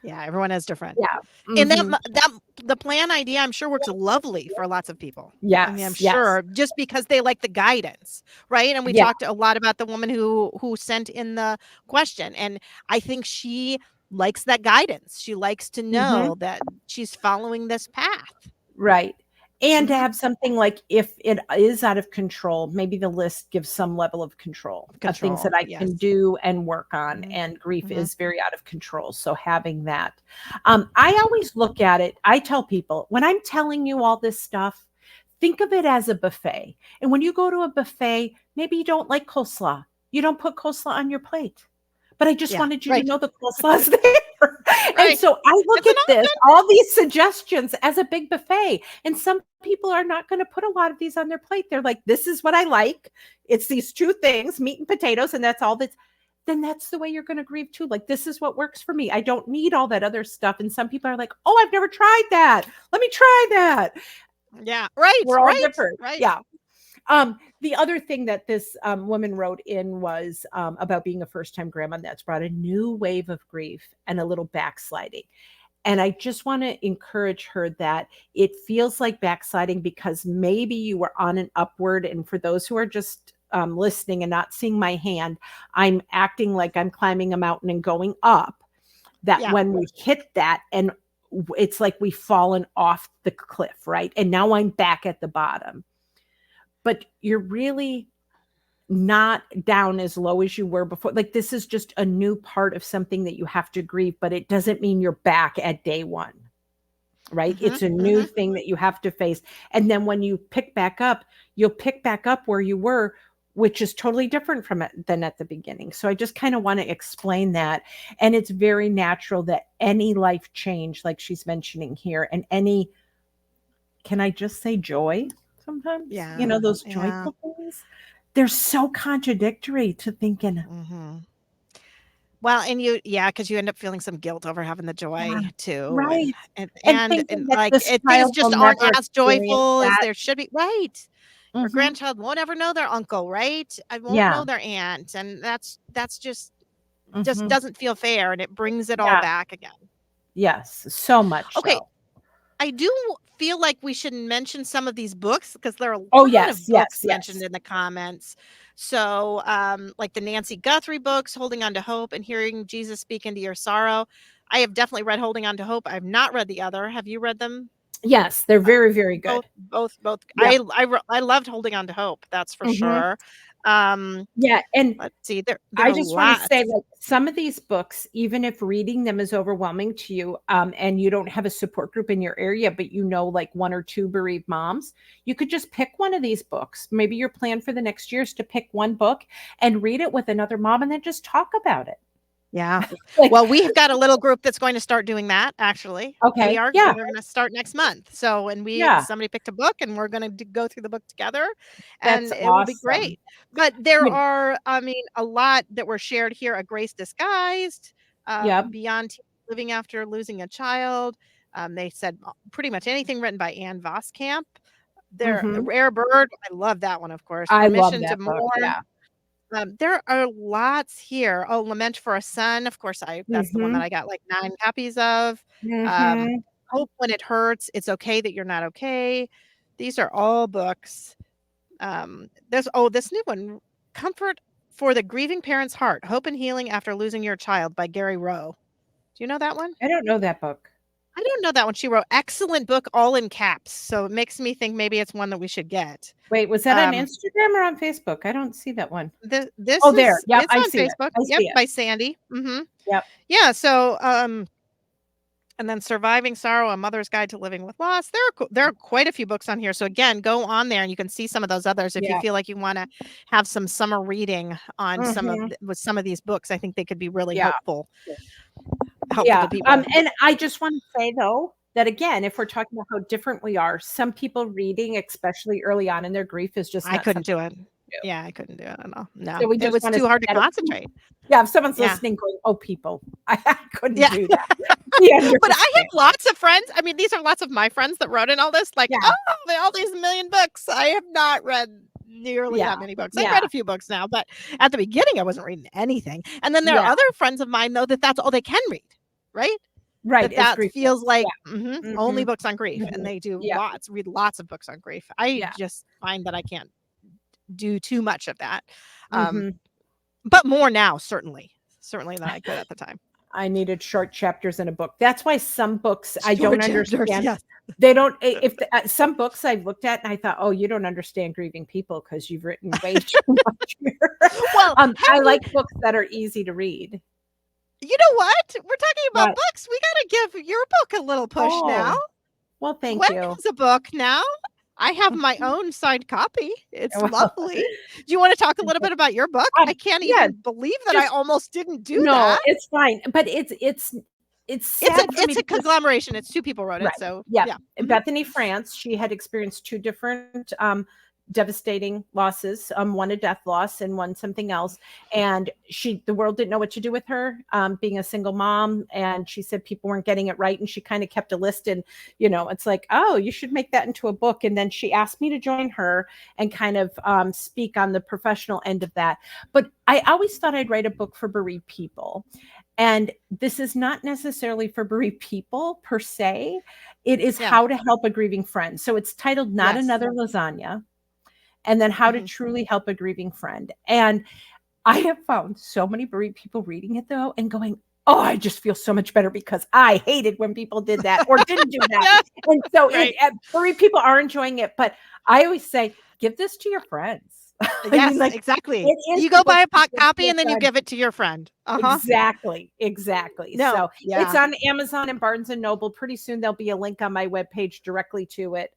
Yeah, everyone is different. Yeah. And Hmm. that the plan idea, I'm sure works lovely for lots of people. I mean, I'm Yes, yes, sure just because they like the guidance, right? And we yeah. talked a lot about the woman who sent in the question, and I think she likes that guidance. She likes to Hmm. know that she's following this path. Right. And to Mhm. have something like, if it is out of control, maybe the list gives some level of control of things that Control. I can Yes. do and work on. Mhm. And grief Mhm. is very out of control. So having that, I always look at it. I tell people, when I'm telling you all this stuff, think of it as a buffet. And when you go to a buffet, maybe you don't like coleslaw. You don't put coleslaw on your plate. But I just Yeah. wanted you to Right. know the coleslaw's there. And Right. so I look It's an at this, option. all these suggestions, as a big buffet. And some people are not going to put a lot of these on their plate. They're like, this is what I like. It's these two things, meat and potatoes, and that's all that's. Then that's the way you're going to grieve too. Like, this is what works for me. I don't need all that other stuff. And some people are like, oh, I've never tried that. Let me try that. Yeah. Right. We're all Right. different. Right. Yeah. The other thing that this woman wrote in was about being a first time grandma. That's brought a new wave of grief and a little backsliding. And I just want to encourage her that it feels like backsliding because maybe you were on an upward. And for those who are just listening and not seeing my hand, I'm acting like I'm climbing a mountain and going up. That Yeah. when we hit that, and it's like we've fallen off the cliff, right? And now I'm back at the bottom. But you're really not down as low as you were before. Like, this is just a new part of something that you have to grieve, but it doesn't mean you're back at day one, right? Mhm. It's a new Mhm. thing that you have to face. And then when you pick back up, you'll pick back up where you were, which is totally different from it than at the beginning. So I just kind of want to explain that. And it's very natural that any life change, like she's mentioning here, and any, can I just say joy sometimes? You Yeah. know, those Yeah. joyful things, they're so contradictory to thinking, Mhm. Well, and yeah, because you end up feeling some guilt over having the yeah, joy too, right. and And and thinking and, that like, this things child will just aren't never as experience joyful as that. there should be. Right. Your Mhm. grandchild won't ever know their uncle, right? I won't Yeah. know their aunt, and that's just Mhm. doesn't feel fair, and it brings it all Yeah. back again. Yes, so much Okay, so. I do feel like we should mention some of these books because there are a Oh, lot yes, of books yes, mentioned yes. in the comments. So, like the Nancy Guthrie books, Holding On to Hope and Hearing Jesus Speak into Your Sorrow. I have definitely read Holding On to Hope. I've not read the other. Have you read them? Yes, they're Uh, very, very both, good. both. Yep. I loved Holding On to Hope. That's for Mhm. sure. Um, Yeah, and let's see. There I are just wanna say, lots. like, some of these books, even if reading them is overwhelming to you, and you don't have a support group in your area, but you know, like, 1 or 2 bereaved moms, you could just pick one of these books. Maybe your plan for the next year is to pick one book and read it with another mom and then just talk about it. Yeah. Like, Well, we've got a little group that's going to start doing that, actually. okay, yeah, We're gonna start next month. So, and yeah, somebody picked a book and we're gonna go through the book together that's and it will be awesome. great. But there Yep, are, I mean, a lot that were shared here. A Grace Disguised, yep, Beyond Living After Losing a Child. They said pretty much anything written by Anne Voskamp. The mhm. Rare Bird. I love that one, of course. I love Permission to that book, Mourn. yeah. There are lots here. Oh, Lament for a Son, of course, I that's the one that Mhm, I got, like, 9 copies of. Um, mhm. Hope When It Hurts, It's Okay That You're Not Okay. These are all books. This new one, Comfort for the Grieving Parent's Heart, Hope and Healing After Losing Your Child by Gary Rowe. Do you know that one? I don't know that book. I don't know that one. She wrote excellent book, all in caps, so it makes me think maybe it's one that we should get. Wait, was that on Um, Instagram or on Facebook? I don't see that one. this Oh, there. is Yep, it's I on see it. Facebook. I Yep, see it. by Sandy. Mhm. Yep. Yeah, so, And then Surviving Sorrow: A Mother's Guide to Living with Loss. There are quite a few books on here. So again, go on there and you can see some of those others if you Yeah. feel like you want to have some summer reading on Mhm. with some of these books. I think they could be really Yeah. helpful Yeah. to people. And I just want to say though that again, if we're talking about how different we are, some people reading, especially early on in their grief, is just I not couldn't something do it. to do. Yeah, I couldn't do it at all. No, So we it just was want to too say hard to that concentrate. yeah, if someone's Yeah. listening going, "Oh, people, I couldn't Yeah. do that." We But I understand. have lots of friends. I mean, these are lots of my friends that wrote in all this. Like, Yeah. oh, all these million books. I have not read nearly Yeah. that many books. I've Yeah. read a few books now, but at the beginning, I wasn't reading anything. And then there are Yeah. other friends of mine, though, that's all they can read, right? Right, is That grief feels books. like Yeah. only Mhm. books on grief, and Mhm. they do Yeah. read lots of books on grief. I Yeah. just find that I can't do too much of that, um, Mhm. but more now, certainly than I could at the time. I needed short chapters in a book. That's why some books I Short don't chapters, understand. yes. They don't if the some books I've looked at and I thought, "Oh, you don't understand grieving people because 'cause you've written way too much here." Well, have I you like books that are easy to read. You know what? We're talking about What? books. We gotta give your book a little push now. Oh, well, thank Gwen you. has a book now. I have my own signed copy. It's Well, lovely. Do you wanna talk a little bit about your book? I can't yeah, even believe that I just almost didn't do no, that. it's fine, but it's sad for me It's a because conglomeration. It's 2 people wrote right. it, so Yeah. yeah. Mhm. Bethany France, she had experienced 2 different, devastating losses, one a death loss and one something else, and the world didn't know what to do with her, being a single mom, and she said people weren't getting it right, and she kinda kept a list and, it's like, "Oh, you should make that into a book," and then she asked me to join her and kind of, speak on the professional end of that, but I always thought I'd write a book for bereaved people, and this is not necessarily for bereaved people per se. It is Yeah. how to help a grieving friend. So it's titled Not Yes. Another Lasagna, and then How to Mhm. Truly Help a Grieving Friend. And I have found so many bereaved people reading it though and going, "Oh, I just feel so much better because I hated when people did that or didn't do that." Yeah, And so right. bereaved people are enjoying it, but I always say, give this to your friends. I mean, Yes, like, exactly. it is You the go book buy a to pot give to copy your and then you friend. give it to your friend. Uh-huh. Exactly, exactly. No, So, it's yeah. on Amazon and Barnes& and Noble. Pretty soon there'll be a link on my webpage directly to it,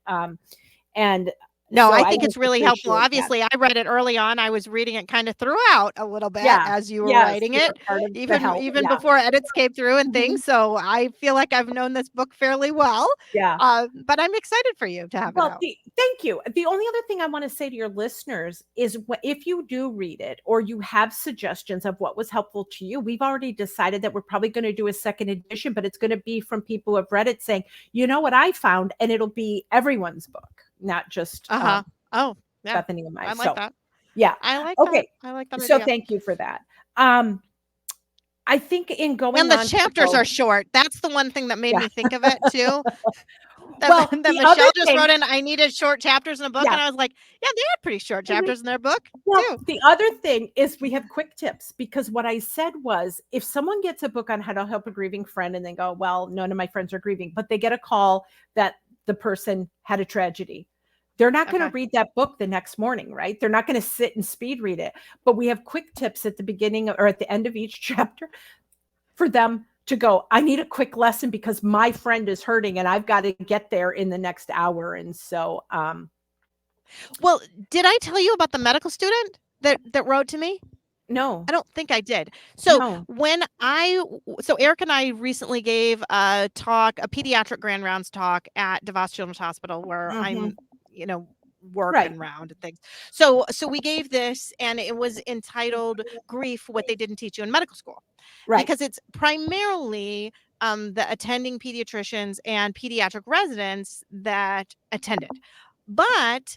and No, so I I think it's just really helpful. appreciate that. Obviously, I read it early on. I was reading it kind of throughout a little bit Yeah. as you were Yes, writing you were it, part of the help. even Yeah. before edits came through and Mhm. things. So I feel like I've known this book fairly well. Yeah. But I'm excited for you to have it Well, out. thank you. The only other thing I wanna say to your listeners is if you do read it or you have suggestions of what was helpful to you, we've already decided that we're probably gonna do a second edition, but it's gonna be from people who have read it saying, "You know what I found?" And it'll be everyone's book, not just, Uh-huh. Oh, yeah. Bethany and I mine. like So, that. yeah. I like that. Okay. I like that So idea. thank you for that. Um, I think in And going the on to chapters go are short. That's the one thing that made yeah. me think of it too. That Well, that the other Michelle just thing wrote in, I needed short chapters in a book, yeah. and I was like, yeah, they had pretty short Mhm. chapters in their book Well, too. the other thing is we have quick tips because what I said was if someone gets a book on how to help a grieving friend and they go, well, none of my friends are grieving, but they get a call that the person had a tragedy. They're not going to Okay. read that book the next morning, right? They're not going to sit and speed read it. But we have quick tips at the beginning or at the end of each chapter for them to go, I need a quick lesson because my friend is hurting and I've got to get there in the next hour. And so, Well, did I tell you about the medical student that wrote to me? no, I don't think I did. So no. so Eric and I recently gave a talk, a pediatric grand rounds talk at DeVos Children's Hospital, where Mhm. I'm, work Right. and round and things. So we gave this, and it was entitled "Grief: What They Didn't Teach You in Medical School," Right. because it's primarily the attending pediatricians and pediatric residents that attended. But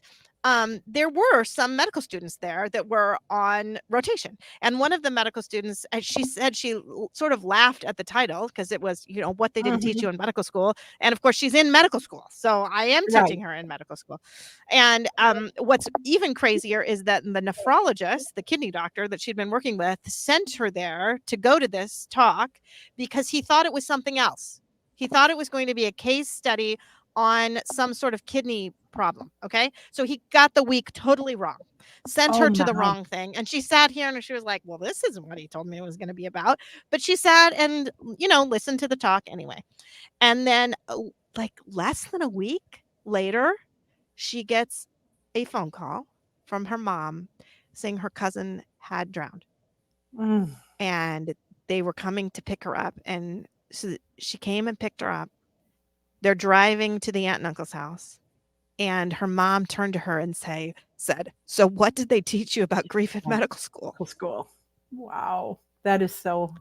there were some medical students there that were on rotation. And one of the medical students, she said she sort of laughed at the title because it was, what they didn't teach Mhm. you in medical school. And of course, she's in medical school. So I am Right. teaching her in medical school. And what's even crazier is that the nephrologist, the kidney doctor that she'd been working with, sent her there to go to this talk because he thought it was something else. He thought it was going to be a case study on some sort of kidney problem. Okay. So he got the week totally wrong. sent Oh her to the my. wrong thing. And she sat here and she was like, well, this isn't what he told me it was going to be about. But she sat and, listened to the talk anyway. And then, like less than a week later, she gets a phone call from her mom saying her cousin had drowned Mm. and they were coming to pick her up. And so she came and picked her up. They're driving to the aunt and uncle's house. And her mom turned to her and said, "So what did they teach you about grief in medical school?" Medical school. Wow. That is so,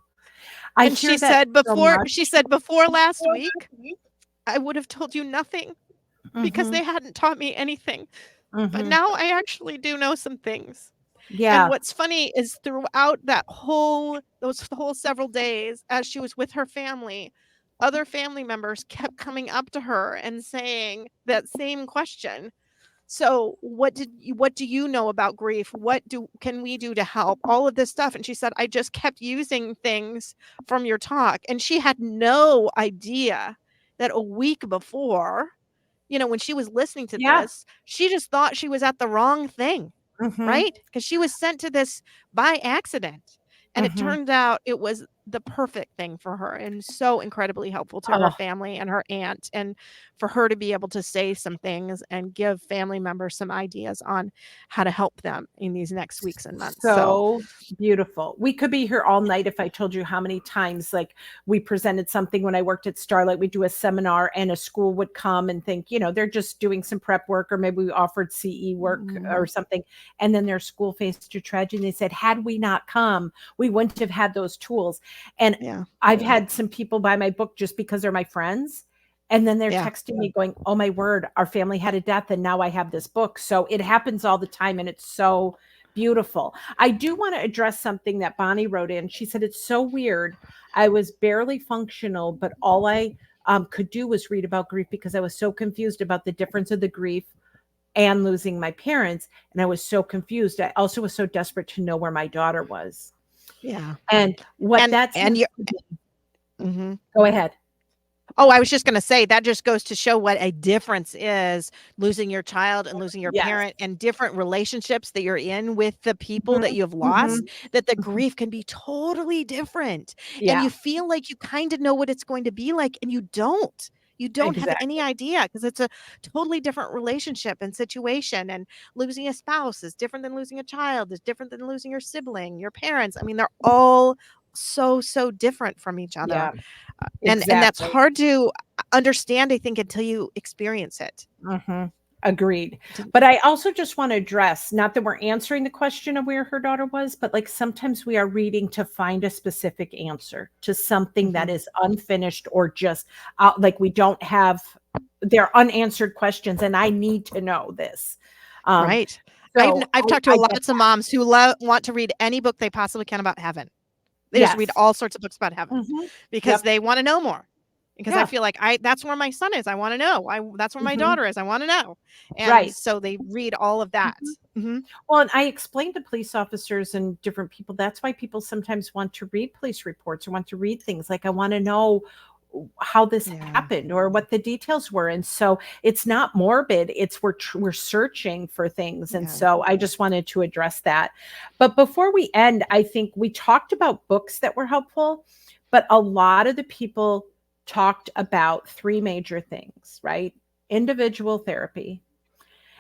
I And hear that so she much. said, "Before last week, I would have told you nothing because Mhm. they hadn't taught me anything. But Mhm. now I actually do know some things." And Yeah. what's funny is throughout those whole several days as she was with her family, other family members kept coming up to her and saying that same question. So, what do you know about grief? What do can we do to help? All of this stuff. And she said, I just kept using things from your talk. And she had no idea that a week before, when she was listening to Yeah. this, she just thought she was at the wrong thing, Mhm. right? Because she was sent to this by accident. And it Mhm. turned out it was the perfect thing for her and so incredibly helpful to her Oh, family and her aunt. And for her to be able to say some things and give family members some ideas on how to help them in these next weeks and months. So, so beautiful. We could be here all night if I told you how many times, like, we presented something when I worked at Starlight. We'd do a seminar and a school would come and think, they're just doing some prep work, or maybe we offered CE work or mhm, something. And then their school faced a tragedy. And they said, had we not come, we wouldn't have had those tools. And yeah, I've had some people buy my book just because they're my friends. And then they're yeah, texting me going, oh my word, our family had a death and now I have this book. So it happens all the time. And it's so beautiful. I do want to address something that Bonnie wrote in. She said, it's so weird. I was barely functional, but all I could do was read about grief because I was so confused about the difference of the grief and losing my parents. And I was so confused. I also was so desperate to know where my daughter was. yeah. And what that And seems you to be, mhm. go ahead. Oh, I was just gonna say that just goes to show what a difference is losing your child and losing your Yes. parent and different relationships that you're in with the people that Mhm, you have lost, mhm, that the mhm. grief can be totally different. And you Yeah, feel like you kind of know what it's going to be like, and you don't. You don't have any exactly. idea because it's a totally different relationship and situation. And losing a spouse is different than losing a child, is different than losing your sibling, your parents. I mean, they're all so, so different from each other. Yeah, And that's exactly. hard to understand, I think, until you experience it. Mhm. Agreed. To But I also just want to address, not that we're answering the question of where her daughter was, but like sometimes we are reading to find a specific answer to something that Mhm. is unfinished, or just like we don't have, they're unanswered questions and I need to know this. Um, Right. so I've talked to I get lots of that. moms who want to read any book they possibly can about heaven. They just read Yes. all sorts of books about heaven Hmm. because Yep. they wanna know more. Because I Yeah. feel like that's where my son is, I wanna know. That's where my Hmm. daughter is, I wanna know. And Right. so they read all of that. Mhm. Mhm. Well, and I explained to police officers and different people, that's why people sometimes want to read police reports or want to read things like, I want to know how this Yeah. happened or what the details were. And so it's not morbid, it's we're searching for things. And Yeah. so I just wanted to address that. But before we end, I think we talked about books that were helpful, but a lot of the people talked about three major things, right? Individual therapy,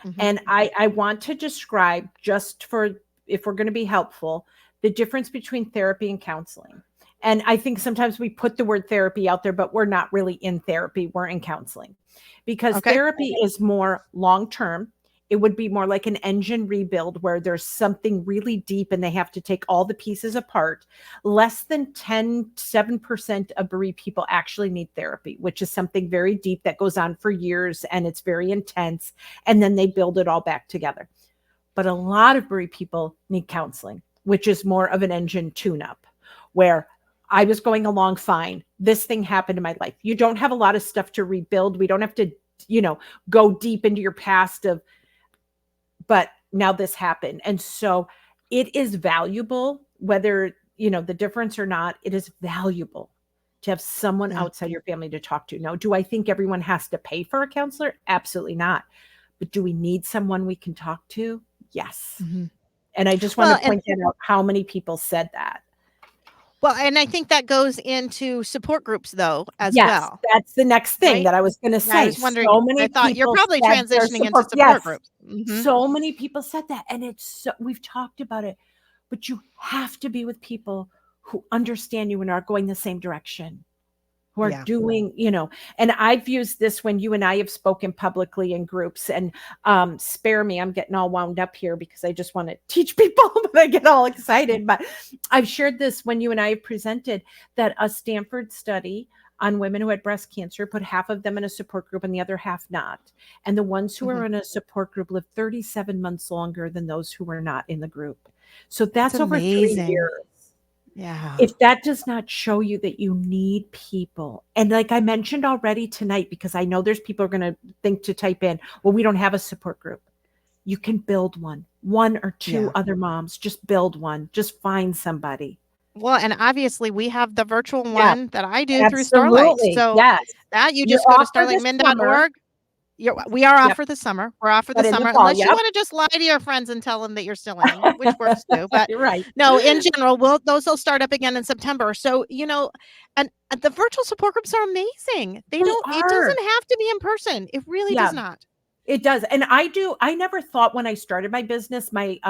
Mhm. and I want to describe, just for, if we're going to be helpful, the difference between therapy and counseling. And I think sometimes we put the word therapy out there, but we're not really in therapy, we're in counseling. Because Okay. therapy is more long term. It would be more like an engine rebuild where there's something really deep and they have to take all the pieces apart. Less than 7% of bereaved people actually need therapy, which is something very deep that goes on for years and it's very intense. And then they build it all back together. But a lot of bereaved people need counseling, which is more of an engine tune up, where I was going along fine. This thing happened in my life. You don't have a lot of stuff to rebuild. We don't have to, go deep into your past of, but now this happened. And so it is valuable, whether, the difference or not, it is valuable to have someone Yeah. outside your family to talk to. Now, do I think everyone has to pay for a counselor? Absolutely not. But do we need someone we can talk to? Yes. Mhm. And I just Well, wanted to and point that out, how many people said that. well, and I think that goes into support groups though as Yes, well, that's the next thing right? that I was gonna Yeah, I say. was wondering. So I many thought you're people probably said their transitioning into support. support Yes. groups. Mhm. So many people said that, and it's so, we've talked about it, but you have to be with people who understand you and are going the same direction, who are Yeah, doing, and I've used this when you and I have spoken publicly in groups, and spare me, I'm getting all wound up here because I just want to teach people, but I get all excited. But I've shared this when you and I have presented that a Stanford study on women who had breast cancer put half of them in a support group and the other half not. And the ones who mhm. were in a support group lived 37 months longer than those who were not in the group. So That's that's over 3 years. amazing. Yeah. If that does not show you that you need people, and like I mentioned already tonight, because I know there's people are going to think to type in, well, we don't have a support group. You can build one or two Yeah. other moms. Just build one. Just find somebody. Well, and obviously we have the virtual Yeah, one that I do through Starlight. absolutely. So Yes. that you You're just go to off for the summer. starlightmin.org. We are off Yep. for the summer. We're off for the But in the summer, fall, unless you yep. want to just lie to your friends and tell them that you're still in, which works too. But You're right. no, in general, those will start up again in September. So and the virtual support groups are amazing. They It are. doesn't have to be in person. It really Yeah. does not. It does. And I never thought when I started my business, my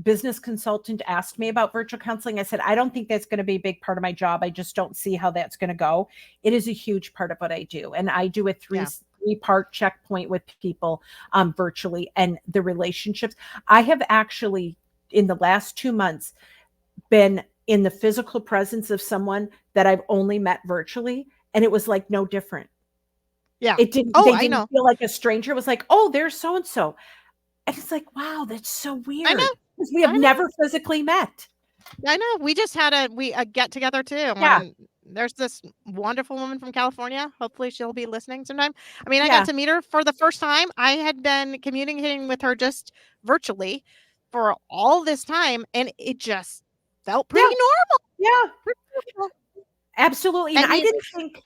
business consultant asked me about virtual counseling. I said, I don't think that's going to be a big part of my job. I just don't see how that's going to go. It is a huge part of what I do. And I do a Yeah. three-part checkpoint with people virtually, and the relationships. I have actually, in the last 2 months, been in the physical presence of someone that I've only met virtually. And it was like no different. Yeah. It didn't, Oh, they I didn't know. feel like a stranger. It was like, oh, there's so and so. And it's like, wow, that's so I know. weird because we have I know. never physically met. I know. We just had a get together too. Yeah, And there's this wonderful woman from California. Hopefully she'll be listening sometime. I mean, I got yeah, to meet her for the first time. I had been communicating with her just virtually for all this time, and it just felt pretty yeah, normal. yeah, Pretty normal. absolutely. And And I didn't think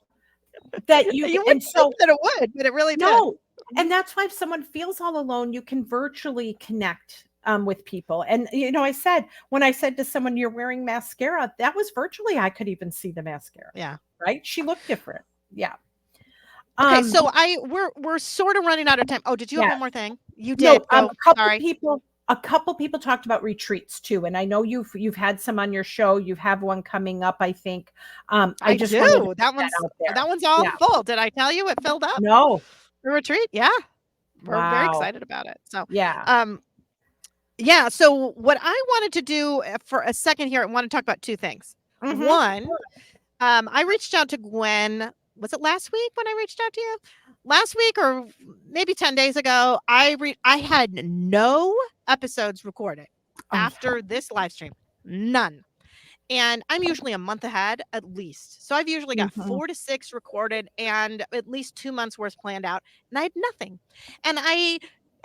that you and wouldn't think so that it would, but it really did. no. And that's why if someone feels all alone, you can virtually connect with people. And I said, when I said to someone, you're wearing mascara, that was virtually, I could even see the mascara, Yeah. right? She looked different. Yeah. Okay, Um, so we're sort of running out of time. Oh, did you have yeah. one more thing? You No, did. Go. Sorry. a couple people talked about retreats too, and I know you've had some on your show. You have one coming up, I think. I I just wanted to do. put that out there. That one's all Yeah. full. Did I tell you it filled up? No. The retreat? Yeah. We're very Wow. excited about it. So, Yeah. um, yeah. So, what I wanted to do for a second here, I want to talk about two things. Mhm. One, I reached out to Gwen. Was it last week when I reached out to you? Last week or maybe 10 days ago, I had no episodes recorded Oh yeah. after this live stream. None. And I'm usually a month ahead at least. So I've usually got Mhm. 4 to 6 recorded and at least 2 months worth planned out, and I had nothing. And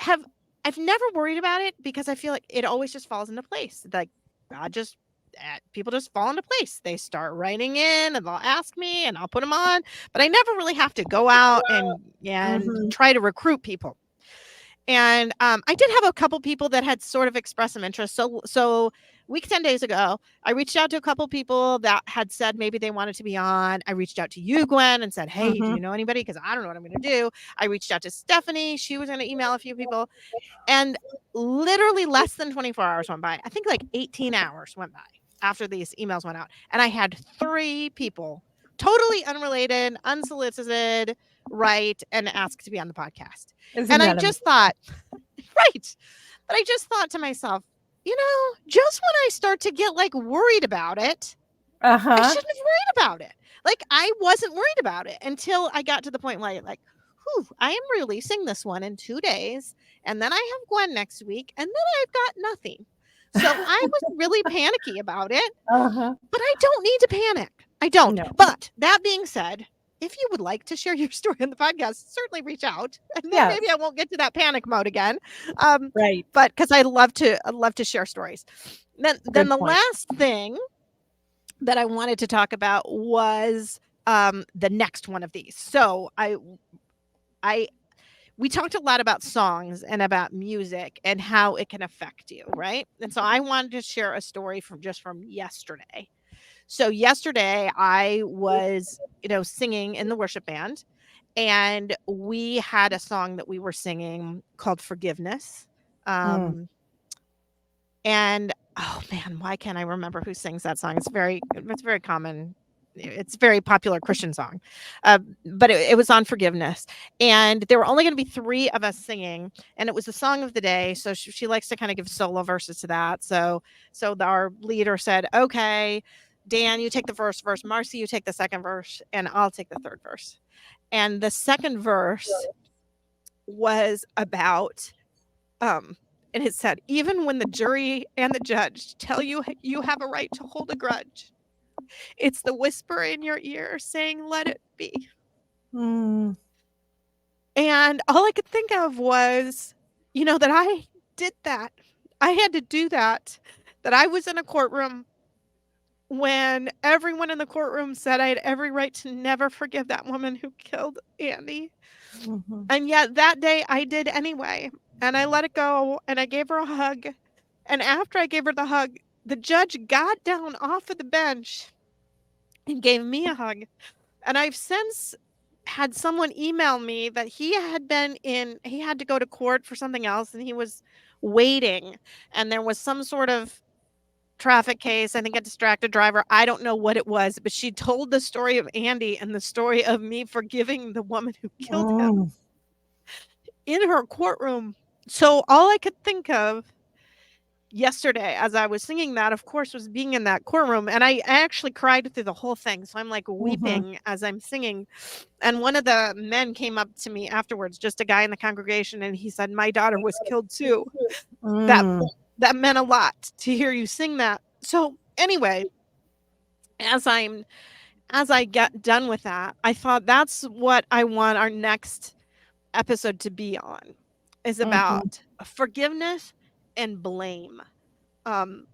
have I've never worried about it because I feel like it always just falls into place. Like God just people just fall into place. They start writing in and they'll ask me and I'll put them on, but I never really have to go out and Mhm. try to recruit people. And I did have a couple people that had sort of expressed some interest. So week 10 days ago, I reached out to a couple people that had said maybe they wanted to be on. I reached out to you, Gwen, and said, hey, do Mhm. you know anybody? Because I don't know what I'm going to do. I reached out to Stephanie. She was going to email a few people. And literally less than 24 hours went by. I think like 18 hours went by after these emails went out. And I had 3 people, totally unrelated, unsolicited, write and ask to be on the podcast. Isn't And I that amazing? just thought, right. But I just thought to myself, just when I start to get like worried about it, I Uh-huh. shouldn't have worried about it. Like I wasn't worried about it until I got to the point like, whew, I am releasing this one in 2 days, and then I have Gwen next week, and then I've got nothing. So I was really panicky about it, Uh-huh. but I don't need to panic. I don't. No. But that being said, if you would like to share your story on the podcast, certainly reach out, and then maybe Yes. I won't get to that panic mode again. Um, Right. but because I love to share stories. Then Good the point. last thing that I wanted to talk about was the next one of these. So I we talked a lot about songs and about music and how it can affect you, right? And so I wanted to share a story from yesterday. So yesterday I was, singing in the worship band, and we had a song that we were singing called Forgiveness. Mm, Um and oh man, why can't I remember who sings that song? It's very common. It's a very popular Christian song. But it was on forgiveness. And there were only going to be 3 of us singing, and it was the song of the day. So she likes to kind of give solo verses to that. So our leader said, "Okay, Dan, you take the first verse, Marcy, you take the second verse, and I'll take the third verse." And the second verse was about um, and it said, "Even when the jury and the judge tell you you have a right to hold a grudge, it's the whisper in your ear saying, 'Let it be.'" mm, And all I could think of was, that I did that. I had to do that. That I was in a courtroom when everyone in the courtroom said I had every right to never forgive that woman who killed Andy. mhm, And yet that day I did anyway. And I let it go and I gave her a hug. And after I gave her the hug, the judge got down off of the bench and gave me a hug. And I've since had someone email me that he had to go to court for something else and he was waiting. And there was some sort of traffic case. I think a distracted driver. I don't know what it was, but she told the story of Andy and the story of me forgiving the woman who killed him mm, in her courtroom. So all I could think of yesterday as I was singing that, of course, was being in that courtroom. And I actually cried through the whole thing. So I'm like mhm, weeping as I'm singing. And one of the men came up to me afterwards, just a guy in the congregation, and he said, "My daughter was killed too." That mm, that meant a lot to hear you sing that. So anyway, as I'm as I get done with that, I thought that's what I want our next episode to be on, is mhm, about forgiveness and blame. Um,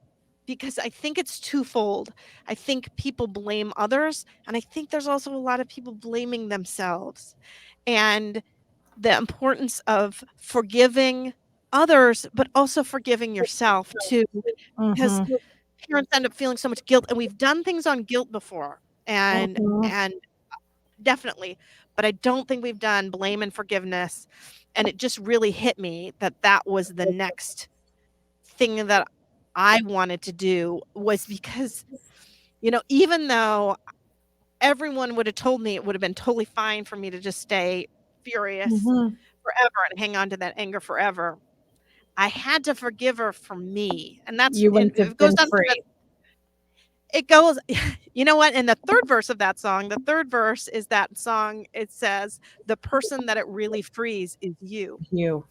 because I think it's twofold. I think people blame others, and I think there's also a lot of people blaming themselves. And the importance of forgiving others, but also forgiving yourself too, because mhm, parents end up feeling so much guilt, and we've done things on guilt before, and mhm, and definitely, but I don't think we've done blame and forgiveness. And it just really hit me that that was the next thing that I wanted to do, was because, even though everyone would have told me it would have been totally fine for me to just stay furious mhm. forever and hang on to that anger forever, I had to forgive her for me. And that's You it, wouldn't have it goes been on to free. it goes you know what, in the third verse of that song, the third verse is that song, it says, "The person that it really frees is you." You,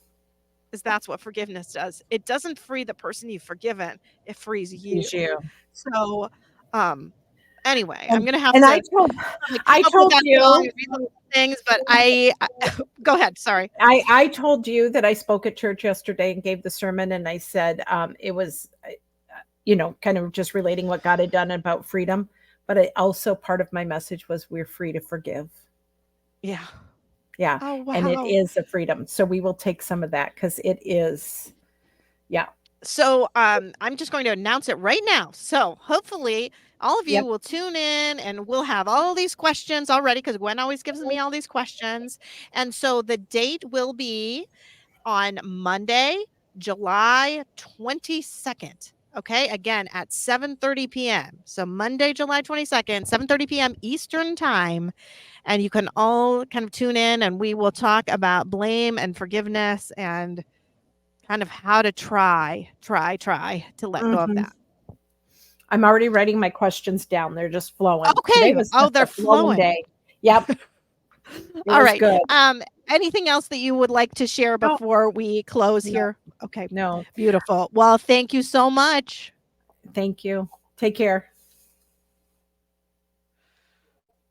Because that's what forgiveness does. It doesn't free the person you've forgiven, it frees you. is you. So, um, anyway, I'm And gonna have and to probably come I up with told that song you and read those things, but I go ahead, sorry. I told you that I spoke at church yesterday and gave the sermon, and I said, it was, kind of just relating what God had done about freedom, but I also part of my message was we're free to forgive. Yeah. Yeah, Oh, and it wow. is a freedom. So we will take some of that because it is, yeah. So, I'm just going to announce it right now. So, hopefully, all of you Yep. will tune in and we'll have all these questions already, because Gwen always gives me all these questions. And so the date will be on Monday, July 22nd. Okay, again at 7:30 p.m. So Monday, July 22nd, 7:30 p.m. Eastern time. And you can all kind of tune in and we will talk about blame and forgiveness and kind of how to try to let go of Mhm. that. I'm already writing my questions down. They're just flowing. Today Okay. was Oh, just they're a flowing flowing. day. Yep, it All was right. good. Anything else that you would like to share No, before we close no, here? Okay. no. Beautiful. Well, thank you so much. Thank you. Take care.